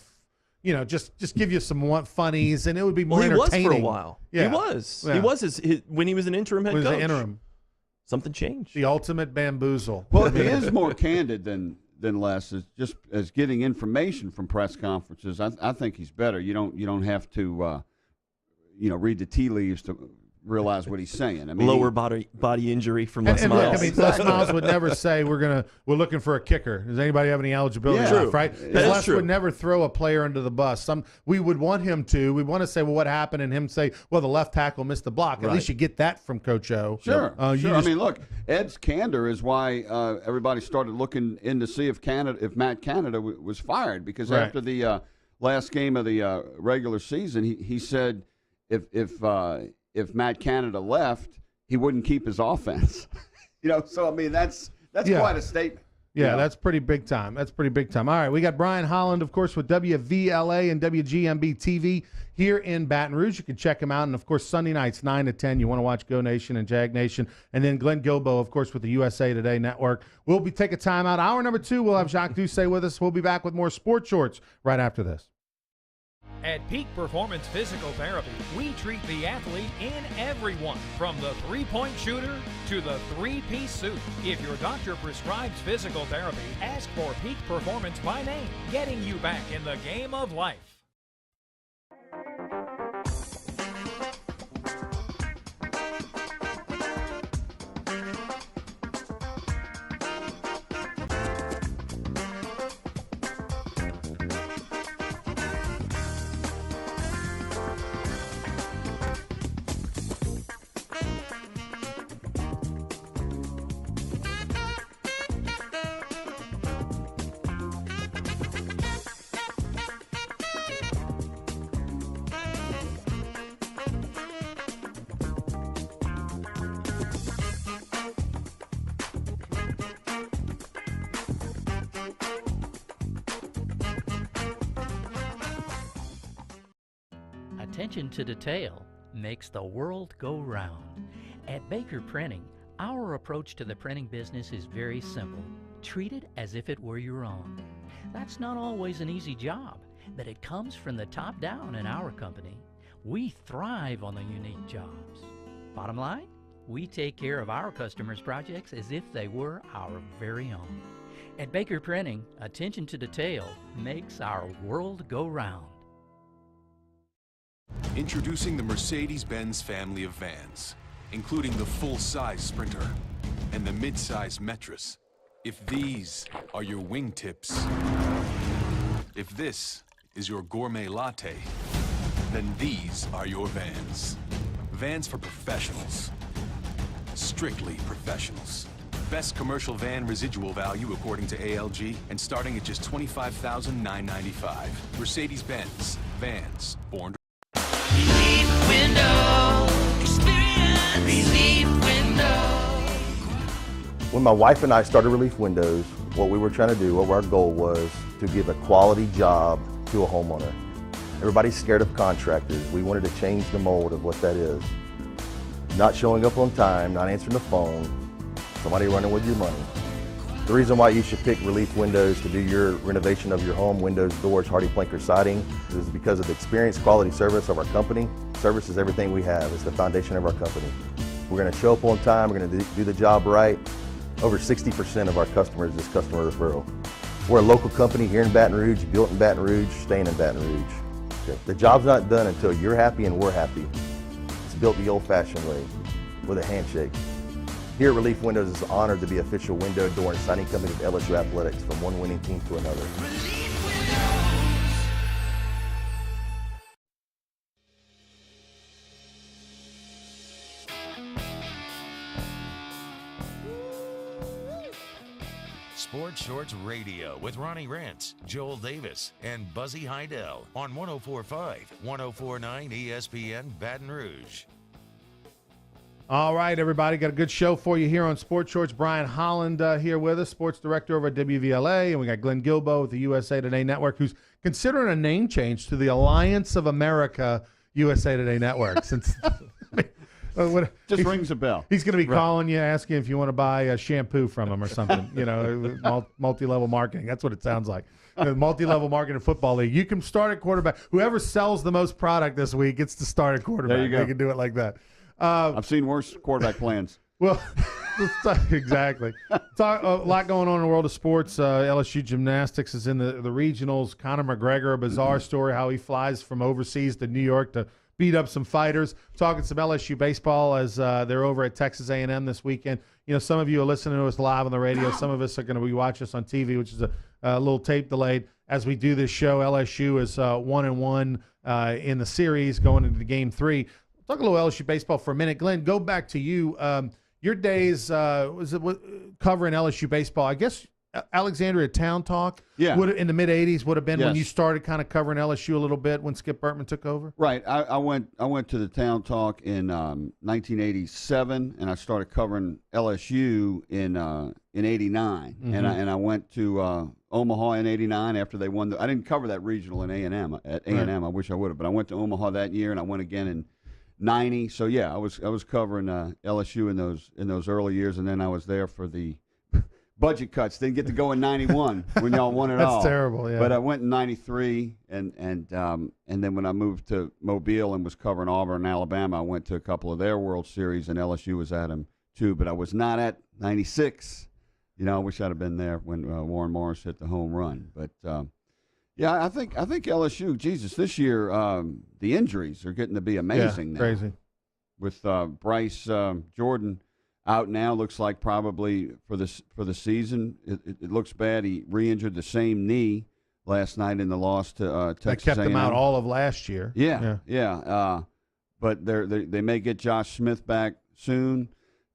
just give you some funnies, and it would be more entertaining. He was for a while. Yeah. He was. Yeah. He was when he was an interim head coach. Interim. Something changed. The ultimate bamboozle. Well, he is more candid than Les, as getting information from press conferences. I think he's better. You don't have to read the tea leaves to realize what he's saying. I mean, lower body injury from Les Miles. Look, I mean, Les Miles would never say we're looking for a kicker. Does anybody have any eligibility left, right? Les would never throw a player under the bus. We would want him to. We want to say, well, what happened, and him say, well, the left tackle missed the block. At least you get that from Coach O. Sure. I mean, look, Ed's candor is why everybody started looking in to see if Matt Canada was fired, because after the last game of the regular season, he said if Matt Canada left, he wouldn't keep his offense. So I mean that's quite a statement. Yeah, that's pretty big time. All right, we got Brian Holland, of course, with WVLA and WGMB TV here in Baton Rouge. You can check him out. And, of course, Sunday nights, 9 to 10, you want to watch Go Nation and Jag Nation. And then Glenn Guilbeau, of course, with the USA Today Network. We'll be taking time out. Hour number 2, we'll have Jacques Doucet with us. We'll be back with more Sports Shorts right after this. At Peak Performance Physical Therapy, we treat the athlete in everyone, from the three-point shooter to the three-piece suit. If your doctor prescribes physical therapy, ask for Peak Performance by name, getting you back in the game of life. Attention to detail makes the world go round. At Baker Printing, our approach to the printing business is very simple. Treat it as if it were your own. That's not always an easy job, but it comes from the top down in our company. We thrive on the unique jobs. Bottom line, we take care of our customers' projects as if they were our very own. At Baker Printing, attention to detail makes our world go round. Introducing the Mercedes-Benz family of vans, including the full-size Sprinter and the mid-size Metris. If these are your wingtips, if this is your gourmet latte, then these are your vans. Vans for professionals. Strictly professionals. best commercial van residual value according to ALG, and starting at just $25,995. Mercedes-Benz. Vans. Born to Relief Window. Experience Relief Window. When my wife and I started Relief Windows, what we were trying to do, what our goal was to give a quality job to a homeowner. Everybody's scared of contractors. We wanted to change the mold of what that is. Not showing up on time, not answering the phone, somebody running with your money. The reason why you should pick Relief Windows to do your renovation of your home, windows, doors, hardy plank, or siding, is because of the experience, quality service of our company. Service is everything we have. It's the foundation of our company. We're going to show up on time. We're going to do the job right. Over 60% of our customers is customer referral. We're a local company here in Baton Rouge, built in Baton Rouge, staying in Baton Rouge. Okay. The job's not done until you're happy and we're happy. It's built the old-fashioned way, with a handshake. Here at Relief Windows, it's honored to be official window, door, and siding company of LSU Athletics, from one winning team to another. Sports Shorts Radio with Ronnie Rentz, Joel Davis, and Buzzy Heidel on 104.5, 104.9 ESPN Baton Rouge. All right, everybody, got a good show for you here on Sports Shorts. Brian Holland here with us, sports director over at WVLA, and we got Glenn Guilbeau with the USA Today Network, who's considering a name change to the Alliance of America USA Today Network. Since just rings a bell. He's going to be calling you, asking if you want to buy a shampoo from him or something. You know, multi-level marketing. That's what it sounds like. Multi-level marketing football league. You can start at quarterback. Whoever sells the most product this week gets to start at quarterback. There you go. They can do it like that. I've seen worse quarterback plans. Well, exactly. A lot going on in the world of sports. LSU gymnastics is in the regionals. Conor McGregor, a bizarre story, how he flies from overseas to New York to beat up some fighters. Talking some LSU baseball as they're over at Texas A&M this weekend. You know, some of you are listening to us live on the radio. Some of us are going to be watching us on TV, which is a little tape delayed. As we do this show, LSU is 1-1 in the series going into Game 3. Talk a little LSU baseball for a minute. Glenn, go back to you. Your days covering LSU baseball, I guess Alexandria Town Talk in the mid-'80s would have been when you started kind of covering LSU a little bit when Skip Bertman took over? Right. I went to the Town Talk in 1987, and I started covering LSU in '89. Mm-hmm. And I went to Omaha in '89 after they won. I didn't cover that regional in A&M. At A&M, right. I wish I would have, but I went to Omaha that year, and I went again in '90. So yeah, I was covering LSU in those early years, and then I was there for the budget cuts. Didn't get to go in '91 when y'all won it all. That's terrible. Yeah. But I went in '93, and then when I moved to Mobile and was covering Auburn and Alabama, I went to a couple of their World Series, and LSU was at them too. But I was not at '96. You know, I wish I'd have been there when Warren Morris hit the home run. But yeah, I think LSU. Jesus, this year the injuries are getting to be amazing now. Crazy. With Bryce Jordan out now, looks like probably for the season. It looks bad. He re-injured the same knee last night in the loss to Texas That kept A&M. him out all of last year. Yeah. But they may get Josh Smith back soon.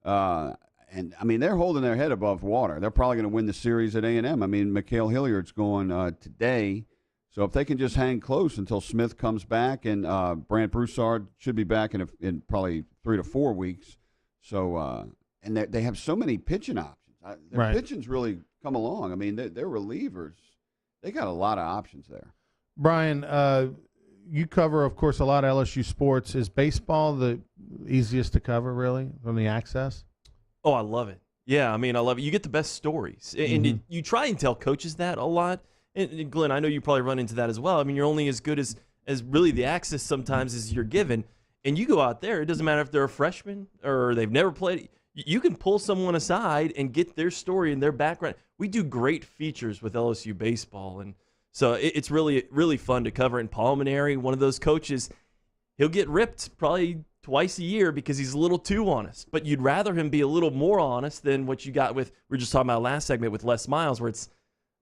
And, I mean, they're holding their head above water. They're probably going to win the series at A&M. I mean, Mikhail Hilliard's going today. So if they can just hang close until Smith comes back, and Brant Broussard should be back in probably 3 to 4 weeks. So and they have so many pitching options. Their pitching's really come along. I mean, they're relievers. They got a lot of options there. Brian, you cover, of course, a lot of LSU sports. Is baseball the easiest to cover, really, from the access? Oh, I love it. Yeah, I mean, I love it. You get the best stories. And you try and tell coaches that a lot. And Glenn, I know you probably run into that as well. I mean, you're only as good as really the access sometimes as you're given. And you go out there, it doesn't matter if they're a freshman or they've never played. You can pull someone aside and get their story and their background. We do great features with LSU baseball. And so it's really, really fun to cover. And Paul Mainieri, one of those coaches, he'll get ripped probably twice a year because he's a little too honest. But you'd rather him be a little more honest than what you got with, we were just talking about last segment with Les Miles, where it's,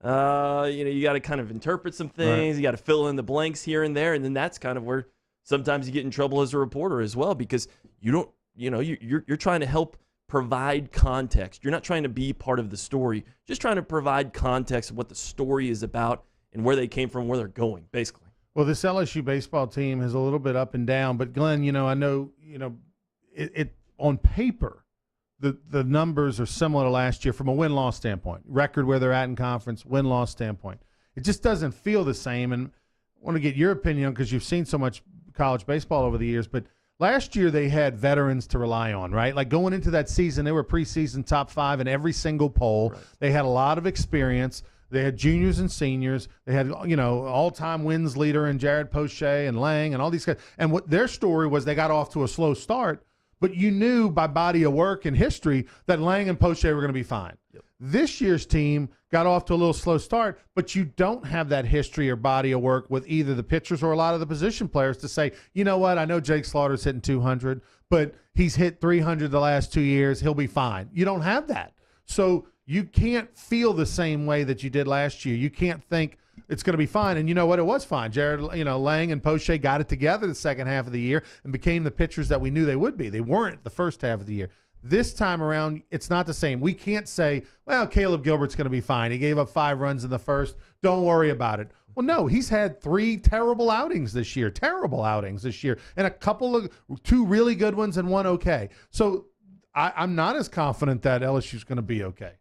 you got to kind of interpret some things. Right. You got to fill in the blanks here and there. And then that's kind of where sometimes you get in trouble as a reporter as well, because you don't, you're trying to help provide context. You're not trying to be part of the story, just trying to provide context of what the story is about and where they came from, where they're going, basically. Well, this LSU baseball team is a little bit up and down, but Glenn, I know, it on paper, the numbers are similar to last year from a win-loss standpoint, record where they're at in conference, win-loss standpoint. It just doesn't feel the same, and I want to get your opinion because you've seen so much college baseball over the years, but last year they had veterans to rely on, right? Like going into that season, they were preseason top 5 in every single poll. Right. They had a lot of experience. They had juniors and seniors. They had, all-time wins leader in Jared Poche and Lang and all these guys. And what their story was, they got off to a slow start, but you knew by body of work and history that Lang and Poche were going to be fine. Yep. This year's team got off to a little slow start, but you don't have that history or body of work with either the pitchers or a lot of the position players to say, you know what, I know Jake Slaughter's hitting 200, but he's hit 300 the last 2 years. He'll be fine. You don't have that. So you can't feel the same way that you did last year. You can't think it's going to be fine. And you know what? It was fine. Jared, Lang and Poche got it together the second half of the year and became the pitchers that we knew they would be. They weren't the first half of the year. This time around, it's not the same. We can't say, well, Caleb Gilbert's going to be fine. He gave up 5 runs in the first. Don't worry about it. Well, no, he's had 3 terrible outings this year, and a couple of 2 really good ones and 1 okay. So I'm not as confident that LSU's going to be okay.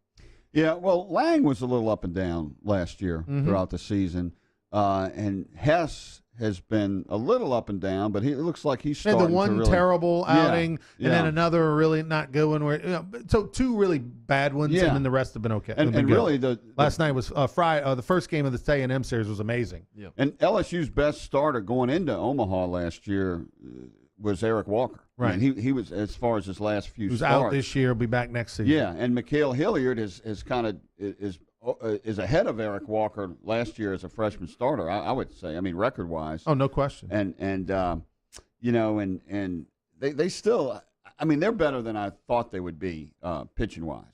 Yeah, well, Lang was a little up and down last year throughout the season, and Hess has been a little up and down, but it looks like he's starting the one to really, terrible outing, and then another really not good one. So 2 really bad ones, and then the rest have been okay. And really, last night was Friday. The first game of the A&M series was amazing. Yeah. And LSU's best starter going into Omaha last year was Eric Walker. Right. I mean, he was, as far as his last few Who's starts. out this year, will be back next season. Yeah, and Mikhail Hilliard is ahead of Eric Walker last year as a freshman starter, I would say. I mean, record-wise. Oh, no question. And they still, I mean, they're better than I thought they would be pitching-wise.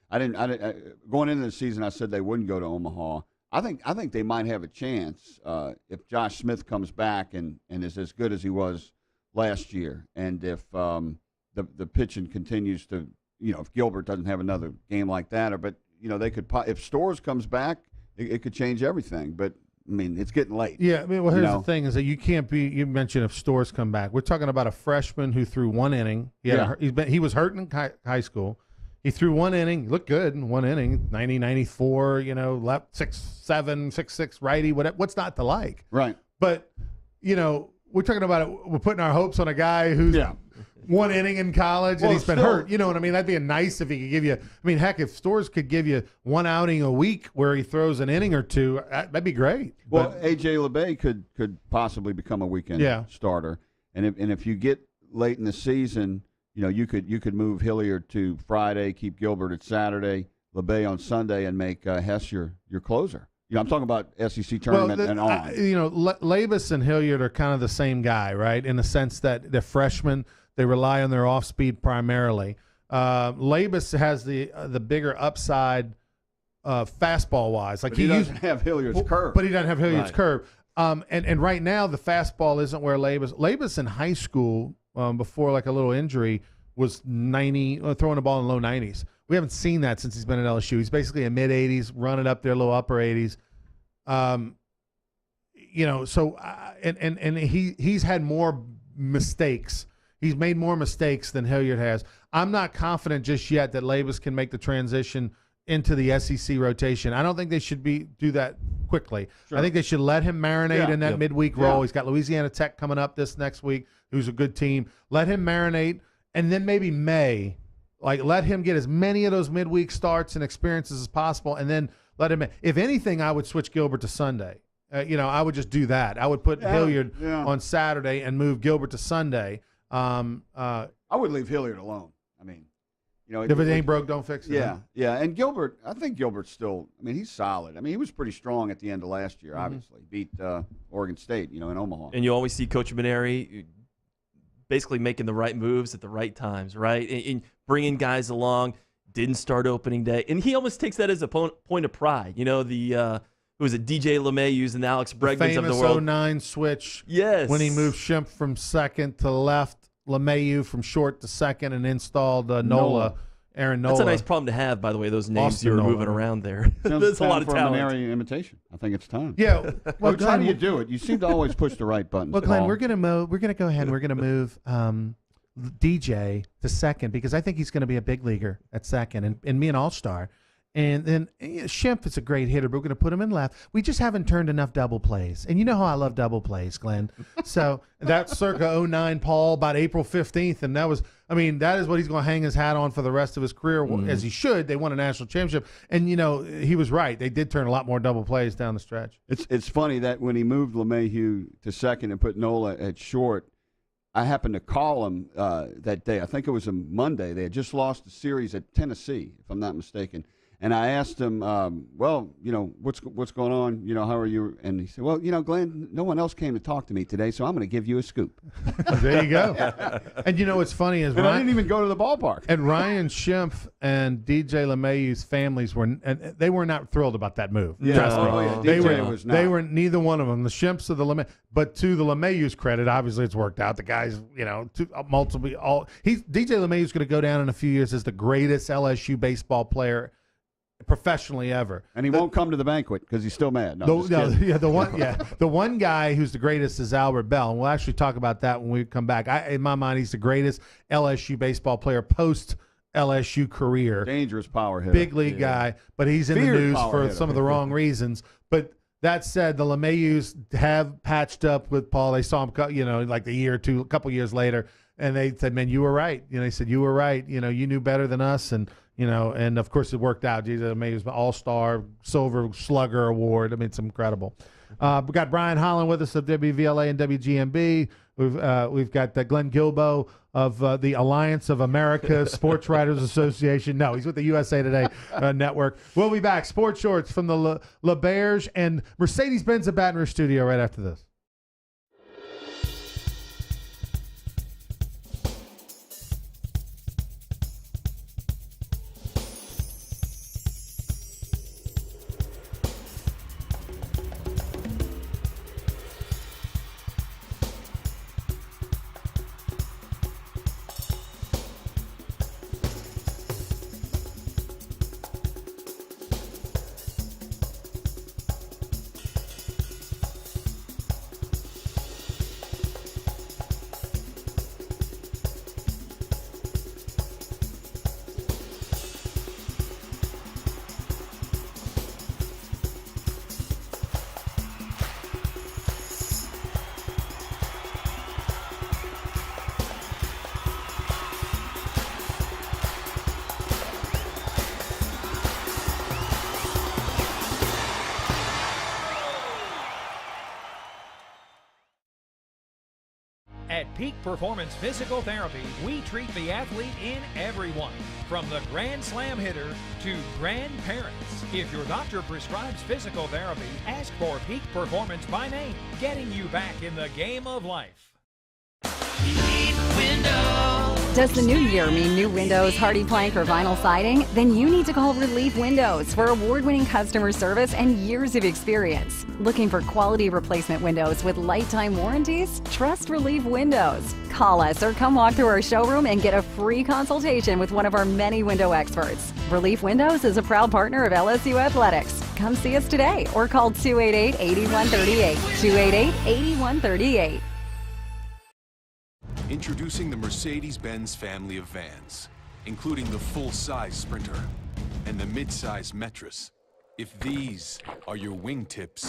I didn't going into the season, I said they wouldn't go to Omaha. I think they might have a chance if Josh Smith comes back and is as good as he was last year, and if the pitching continues to, if Gilbert doesn't have another game like that, they could, if Storrs comes back, it could change everything. But I mean, it's getting late. Yeah, I mean, well, here's the thing: is that you can't be. You mentioned if Storrs come back, we're talking about a freshman who threw 1 inning. He was hurt in high school. He threw 1 inning. He looked good in 1 inning. 90, 94. Left 6'7", 6'6", righty. What's not to like? Right. But we're talking about it. We're putting our hopes on a guy who's 1 inning in college and he's been hurt. You know what I mean? That'd be nice if he could give you. I mean, heck, if Storrs could give you 1 outing a week where he throws an inning or 2, that'd be great. Well, AJ LeBay could possibly become a weekend starter, and if you get late in the season, you could move Hilliard to Friday, keep Gilbert at Saturday, LeBay on Sunday, and make Hess your closer. I'm talking about SEC tournament and on. Labus and Hilliard are kind of the same guy, right? In the sense that they're freshmen, they rely on their off speed primarily. Labus has the bigger upside, fastball wise. Like he doesn't have Hilliard's curve, but he doesn't have Hilliard's curve. And right now the fastball isn't where Labus in high school before like a little injury was 90, throwing the ball in low 90s. We haven't seen that since he's been at LSU. He's basically a mid-80s, running up there, low upper 80s. He's had more mistakes. He's made more mistakes than Hilliard has. I'm not confident just yet that Labus can make the transition into the SEC rotation. I don't think they should do that quickly. Sure. I think they should let him marinate in that midweek role. He's got Louisiana Tech coming up this next week, who's a good team. Let him marinate, and then maybe May. Let him get as many of those midweek starts and experiences as possible, and then let him. If anything, I would switch Gilbert to Sunday. I would just do that. I would put Hilliard on Saturday and move Gilbert to Sunday. I would leave Hilliard alone. I mean, if it ain't broke, don't fix it. Yeah. And Gilbert, I think Gilbert's still. I mean, he's solid. I mean, he was pretty strong at the end of last year. Obviously, beat Oregon State. In Omaha. And you always see Coach Maneri basically making the right moves at the right times, right? And bringing guys along. Didn't start opening day, and he almost takes that as a point of pride. Who was it? DJ LeMay using the Alex Bregmans of the world. Famous 09 switch. Yes. When he moved Schimpf from second to left LeMahieu from short to second and installed Nola. Aaron Nola. That's a nice problem to have, by the way, those names Austin you were Nola. moving around there. There's a lot of for talent. a Maneri imitation. I think it's time. Yeah. Well, Coach, how do you Glenn, do it? You seem to always push the right buttons. well, Glenn, Paul. we're gonna go ahead and we're gonna move DJ to second because I think he's going to be a big leaguer at second, and me an all-star. And then Schimpf is a great hitter, but we're going to put him in left. We just haven't turned enough double plays. And you know how I love double plays, Glenn. So that's circa 09 Paul, about April 15th. And that is what he's going to hang his hat on for the rest of his career, as he should. They won a national championship. And, he was right. They did turn a lot more double plays down the stretch. It's funny that when he moved LeMahieu to second and put Nola at short, I happened to call him that day. I think it was a Monday. They had just lost a series at Tennessee, if I'm not mistaken. And I asked him, what's going on? How are you? And he said, well, Glenn, no one else came to talk to me today, so I'm going to give you a scoop. There you go. And what's funny is I didn't even go to the ballpark. And Ryan Schimpf and DJ LeMahieu's families they were not thrilled about that move. Yeah. Trust me. Yeah. DJ was not. They were neither one of them. The Schimpfs or the LeMahieu. But to the LeMahieu's credit, obviously it's worked out. The guy's, DJ LeMahieu's going to go down in a few years as the greatest LSU baseball player professionally ever. And he won't come to the banquet because he's still mad. The one guy who's the greatest is Albert Bell, and we'll actually talk about that when we come back. In my mind, he's the greatest LSU baseball player post LSU career. Dangerous power hitter. Big league guy, but he's in the news for some of the wrong reasons. But that said, the LeMahieu's have patched up with Paul. They saw him, like a couple years later, and they said, "Man, you were right." They said, "You were right. You knew better than us." And of course it worked out. Jesus, LeMahieu's an all-star Silver Slugger Award. It's incredible. We got Brian Holland with us of WVLA and WGMB. We've got Glenn Guilbeau of the Alliance of America Sports Writers Association. No, he's with the USA Today network. We'll be back. Sports Shorts from the LeBears and Mercedes-Benz at Baton Rouge studio right after this. At Peak Performance Physical Therapy, we treat the athlete in everyone, from the Grand Slam hitter to grandparents. If your doctor prescribes physical therapy, ask for Peak Performance by name, getting you back in the game of life. Does the new year mean new windows, hardy plank, or vinyl siding? Then you need to call Relief Windows for award-winning customer service and years of experience. Looking for quality replacement windows with lifetime warranties? Trust Relief Windows. Call us or come walk through our showroom and get a free consultation with one of our many window experts. Relief Windows is a proud partner of LSU Athletics. Come see us today or call 288-8138. 288-8138. Introducing the Mercedes-Benz family of vans, including the full-size Sprinter and the mid-size Metris. If these are your wingtips,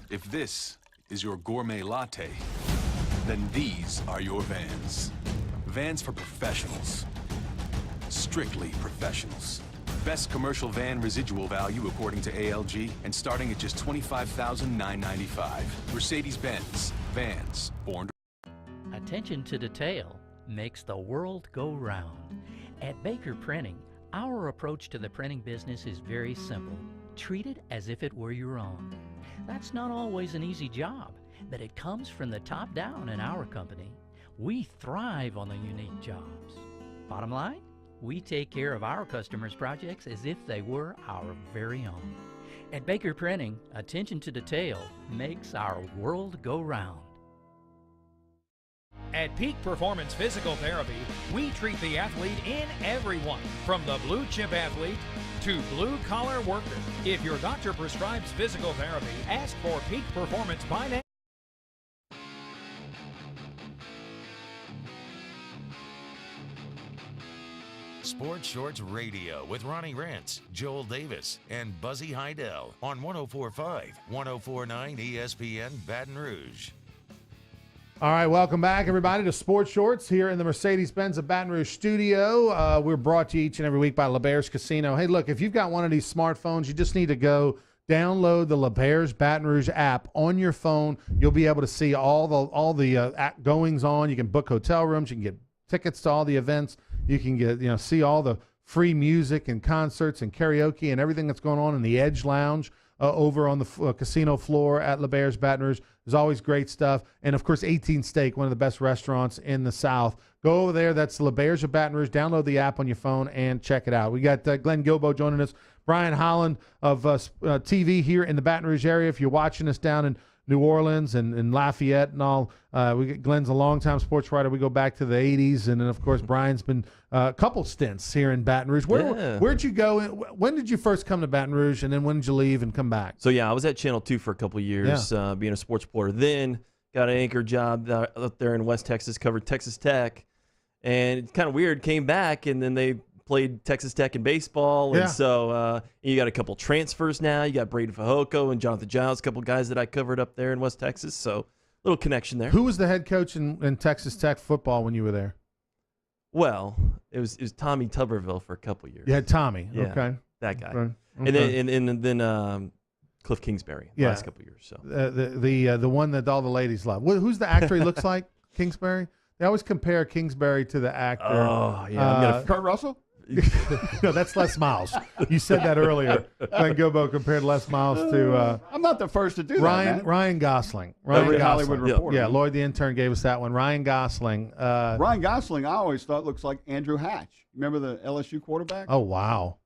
if this is your gourmet latte, then these are your vans. Vans for professionals. Strictly professionals. Best commercial van residual value according to ALG, and starting at just $25,995. Mercedes-Benz. Vans. Born to... Attention to detail makes the world go round. At Baker Printing, our approach to the printing business is very simple. Treat it as if it were your own. That's not always an easy job, but it comes from the top down in our company. We thrive on the unique jobs. Bottom line, we take care of our customers' projects as if they were our very own. At Baker Printing, attention to detail makes our world go round. At Peak Performance Physical Therapy, we treat the athlete in everyone, from the blue chip athlete to blue collar worker. If your doctor prescribes physical therapy, ask for Peak Performance by name. Sports Shorts Radio with Ronnie Rentz, Joel Davis, and Buzzy Heidel on 104.5, 104.9 ESPN Baton Rouge. All right, welcome back, everybody, to Sports Shorts here in the Mercedes-Benz of Baton Rouge studio. We're brought to you each and every week by LeBears Casino. Hey, look, if you've got one of these smartphones, you just need to go download the LeBears Baton Rouge app on your phone. You'll be able to see all the goings on. You can book hotel rooms. You can get tickets to all the events. You can get see all the free music and concerts and karaoke and everything that's going on in the Edge Lounge over on the casino floor at LeBears Baton Rouge. There's always great stuff. And, of course, 18 Steak, one of the best restaurants in the South. Go over there. That's LeBears of Baton Rouge. Download the app on your phone and check it out. We got Glenn Gilbo joining us, Brian Holland of TV here in the Baton Rouge area. If you're watching us down in New Orleans and Lafayette and all, Glenn's a longtime sports writer. We go back to the 80s. And then, of course, Brian's been a couple stints here in Baton Rouge. Where'd you go? When did you first come to Baton Rouge, and then when did you leave and come back? So, I was at Channel 2 for a couple of years, being a sports reporter. Then got an anchor job up there in West Texas, covered Texas Tech. And it's kind of weird, came back, and then they played Texas Tech in baseball. And so you got a couple transfers now. You got Braden Fajoko and Jonathan Giles, a couple guys that I covered up there in West Texas. So little connection there. Who was the head coach in Texas Tech football when you were there? Well, it was Tommy Tuberville for a couple years. You had Tommy. Yeah, okay. That guy. Okay. And then Cliff Kingsbury the last couple of years. So the one that all the ladies love. Who's the actor he looks like? Kingsbury? They always compare Kingsbury to the actor. Oh, yeah. Kurt Russell? No, that's Les Miles. You said that earlier. Glenn Gilbo compared Les Miles to I'm not the first to do Ryan that. Ryan Gosling. Hollywood Reporter. Yeah, Lloyd the intern gave us that one. Ryan Gosling. Ryan Gosling, I always thought looks like Andrew Hatch. Remember the LSU quarterback? Oh, wow.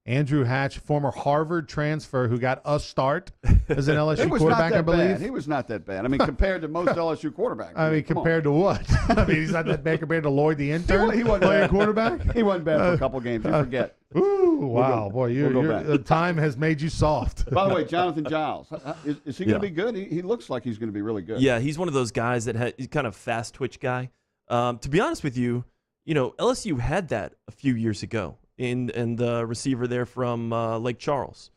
Andrew Hatch, former Harvard transfer who got a start as an LSU quarterback, I believe. Bad. He was not that bad. I mean, compared to most LSU quarterbacks. I mean, compared to what? I mean, he's not that bad compared to Lloyd the intern. He wasn't playing bad. Quarterback. He wasn't bad for a couple games. You forget. Ooh, wow, boy, the time has made you soft. By the way, Jonathan Giles, is he going to be good? He looks like he's going to be really good. Yeah, he's one of those guys he's kind of fast twitch guy. To be honest with you, LSU had that a few years ago. And the receiver there from Lake Charles.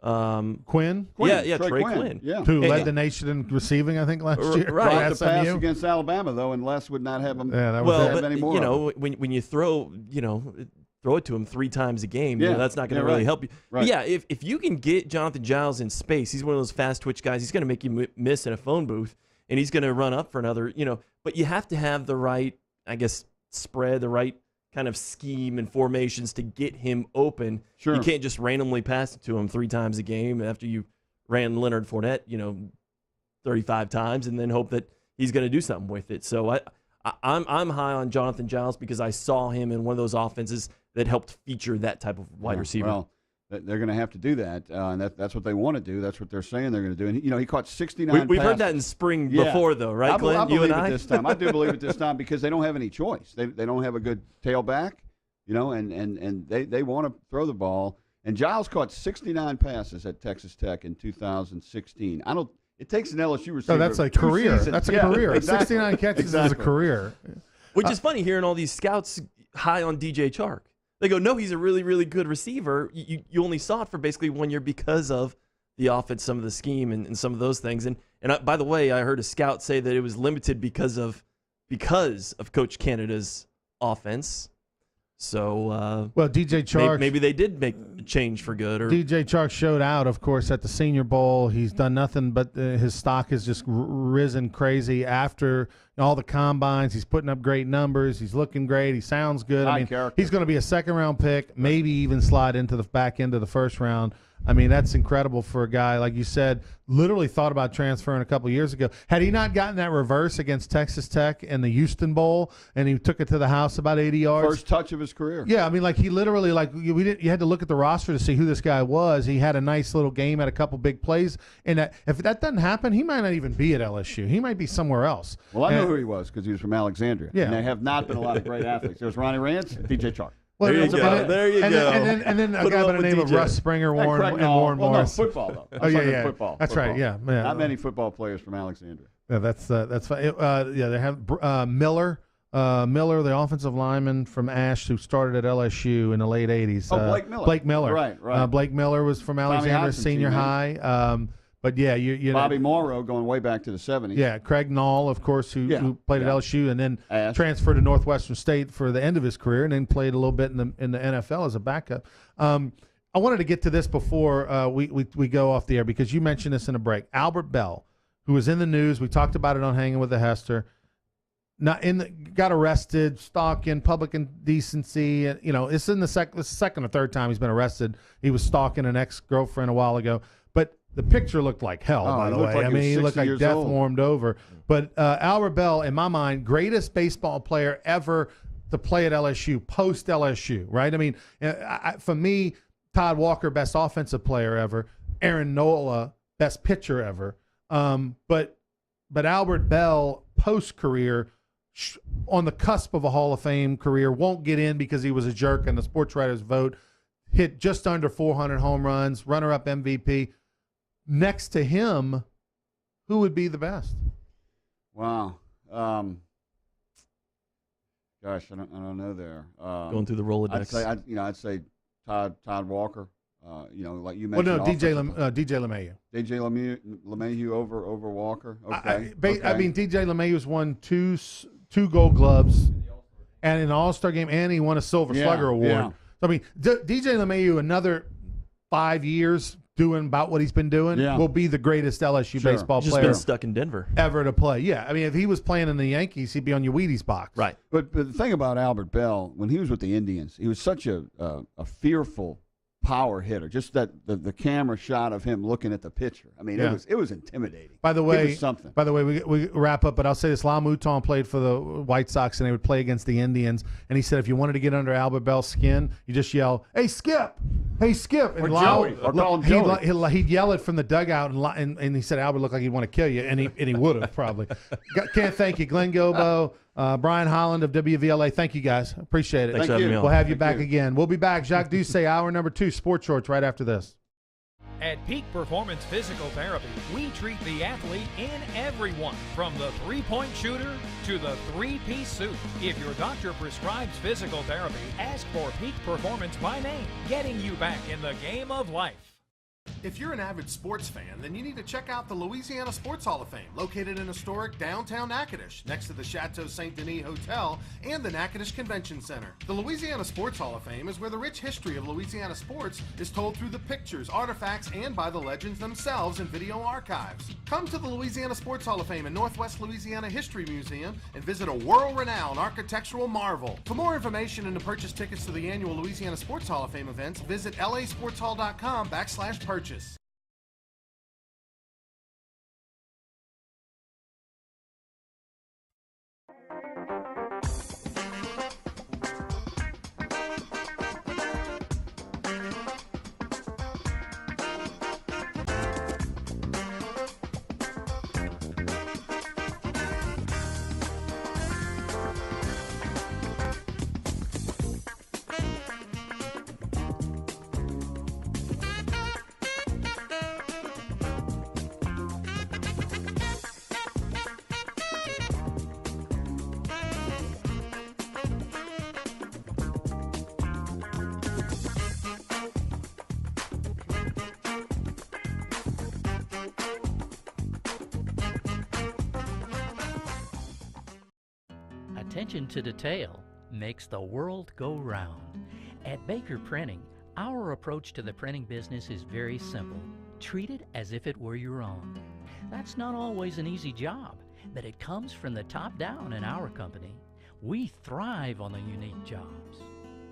Quinn? Yeah, Trey Quinn. Yeah. Who led the nation in receiving, I think, last year. Right. The pass against Alabama, though, and Les would not have him anymore. When you throw it to him 3 times a game, that's not going to really help you. Right. But yeah, if you can get Jonathan Giles in space, he's one of those fast twitch guys. He's going to make you miss in a phone booth, and he's going to run up for another, But you have to have the right, I guess, spread, the right kind of scheme and formations to get him open. Sure. You can't just randomly pass it to him 3 times a game after you ran Leonard Fournette, 35 times and then hope that he's going to do something with it. So I'm high on Jonathan Giles because I saw him in one of those offenses that helped feature that type of wide receiver. Well, they're going to have to do that, and that's what they want to do. That's what they're saying they're going to do. And he caught 69 We've passes. heard that in spring before, though, right, Glenn? I you believe and I? it this time. I do believe it this time because they don't have any choice. They don't have a good tailback, and they want to throw the ball. And Giles caught 69 passes at Texas Tech in 2016. It takes an LSU receiver. So that's a career. Seasons. That's a career. Exactly. 69 catches is a career. Which is funny hearing all these scouts high on DJ Chark. They go, no, he's a really, really good receiver. You only saw it for basically 1 year because of the offense, some of the scheme, and some of those things. And by the way, I heard a scout say that it was limited because of Coach Canada's offense. So, well, DJ Chark, maybe they did make a change for good. Or DJ Chark showed out, of course, at the Senior Bowl. He's done nothing but his stock has just risen crazy after all the combines. He's putting up great numbers. He's looking great. He sounds good. He's going to be a second-round pick, maybe even slide into the back end of the first round. I mean, that's incredible for a guy, like you said, literally thought about transferring a couple of years ago. Had he not gotten that reverse against Texas Tech in the Houston Bowl, and he took it to the house about 80 yards. First touch of his career. Yeah, I mean, like he literally, you had to look at the roster to see who this guy was. He had a nice little game, had a couple big plays, and if that doesn't happen, he might not even be at LSU. He might be somewhere else. Well, who he was because he was from Alexandria. Yeah. And there have not been a lot of great athletes. There was Ronnie Rance, DJ Chark. Well, There you go. There you go. And then a Put guy him by up the with name of DJ. Russ Springer, Well, Warren Morris. No, football though. Oh yeah. Football. That's right. Yeah. Not many football players from Alexandria. Yeah, that's fine. Yeah, they have Miller, the offensive lineman from Ash, who started at LSU in the late '80s. Blake Miller. Blake Miller. Right. Blake Miller was from Alexandria Hobson Senior teammate. High. But yeah, you know, Bobby Morrow going way back to the 70s. yeah, Craig Knoll, of course, who played at LSU and then Ash. transferred to Northwestern State for the end of his career, and then played a little bit in the NFL as a backup. I wanted to get to this before we go off the air because you mentioned this in a break. Albert Bell, who was in the news, we talked about it on Hanging with the Hester. Got arrested, stalking, public indecency. You know, it's in the second or third time he's been arrested. He was stalking an ex-girlfriend a while ago, but the picture looked like hell. By the way, like I he was mean, he 60 looked like years death old. warmed over. But Albert Bell, in my mind, greatest baseball player ever to play at LSU, post LSU. Right? I mean, for me, Todd Walker, best offensive player ever. Aaron Nola, best pitcher ever. But Albert Bell, post career, on the cusp of a Hall of Fame career, won't get in because he was a jerk and the sports writers vote. Hit just under 400 home runs, runner-up MVP. Next to him, who would be the best? Wow. Gosh, I don't know there. Going through the Rolodex. I'd say Todd Walker. Like you Well, mentioned. no, DJ LeMahieu. DJ LeMahieu over Walker. Okay. I mean, DJ LeMahieu's won two Gold Gloves and an All-Star game, and he won a Silver Slugger Award. Yeah. So, I mean, DJ LeMahieu, another 5 years doing about what he's been doing, will be the greatest LSU baseball Just player been stuck in Denver ever to play. Yeah, I mean, if he was playing in the Yankees, he'd be on your Wheaties box. Right. But the thing about Albert Bell, when he was with the Indians, he was such a fearful power hitter. Just that the camera shot of him looking at the pitcher. I mean, it was intimidating. By the It way, was something. we wrap up, but I'll say this: Lam Mouton played for the White Sox, and they would play against the Indians. And he said, if you wanted to get under Albert Bell's skin, you just yell, "Hey, Skip! Hey, Skip!" And Or Joey. Or call him Joey. He'd yell it from the dugout, and he said Albert looked like he'd want to kill you, and he would have probably. Can't thank you, Glenn Gobo. Brian Holland of WVLA. Thank you, guys. Appreciate it. Thanks for having me on. We'll have you back again. We'll be back. Jacques Doucet, hour number 2, Sports Shorts, right after this. At Peak Performance Physical Therapy, we treat the athlete in everyone, from the three-point shooter to the three-piece suit. If your doctor prescribes physical therapy, ask for Peak Performance by name, getting you back in the game of life. If you're an avid sports fan, then you need to check out the Louisiana Sports Hall of Fame, located in historic downtown Natchitoches, next to the Chateau St. Denis Hotel and the Natchitoches Convention Center. The Louisiana Sports Hall of Fame is where the rich history of Louisiana sports is told through the pictures, artifacts, and by the legends themselves in video archives. Come to the Louisiana Sports Hall of Fame and Northwest Louisiana History Museum and visit a world-renowned architectural marvel. For more information and to purchase tickets to the annual Louisiana Sports Hall of Fame events, visit lasportshall.com/purchase. Attention to detail makes the world go round. At Baker Printing, our approach to the printing business is very simple. Treat it as if it were your own. That's not always an easy job, but it comes from the top down in our company. We thrive on the unique jobs.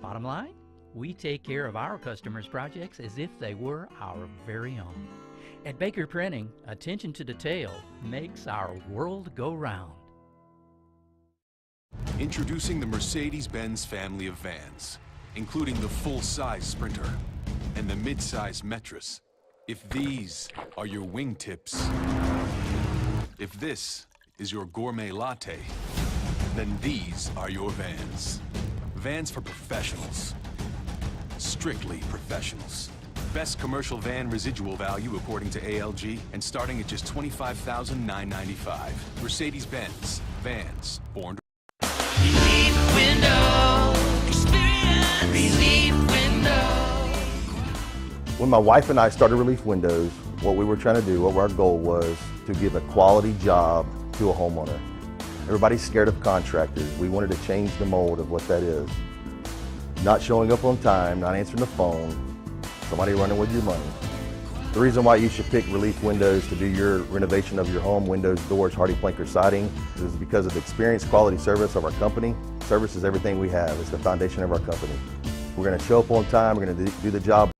Bottom line, we take care of our customers' projects as if they were our very own. At Baker Printing, attention to detail makes our world go round. Introducing the Mercedes-Benz family of vans, including the full-size Sprinter and the mid-size Metris. If these are your wingtips, if this is your gourmet latte, then these are your Vans. Vans for professionals. Strictly professionals. Best commercial van residual value according to ALG, and starting at just $25,995. Mercedes-Benz. Vans. Born to Relief Window. Experience Relief Window. When my wife and I started Relief Windows, what we were trying to do, what our goal was to give a quality job to a homeowner. Everybody's scared of contractors. We wanted to change the mold of what that is. Not showing up on time, not answering the phone, somebody running with your money. The reason why you should pick Relief Windows to do your renovation of your home, windows, doors, hardy plank, or siding, is because of the experience, quality service of our company. Service is everything we have. It's the foundation of our company. We're going to show up on time. We're going to do the job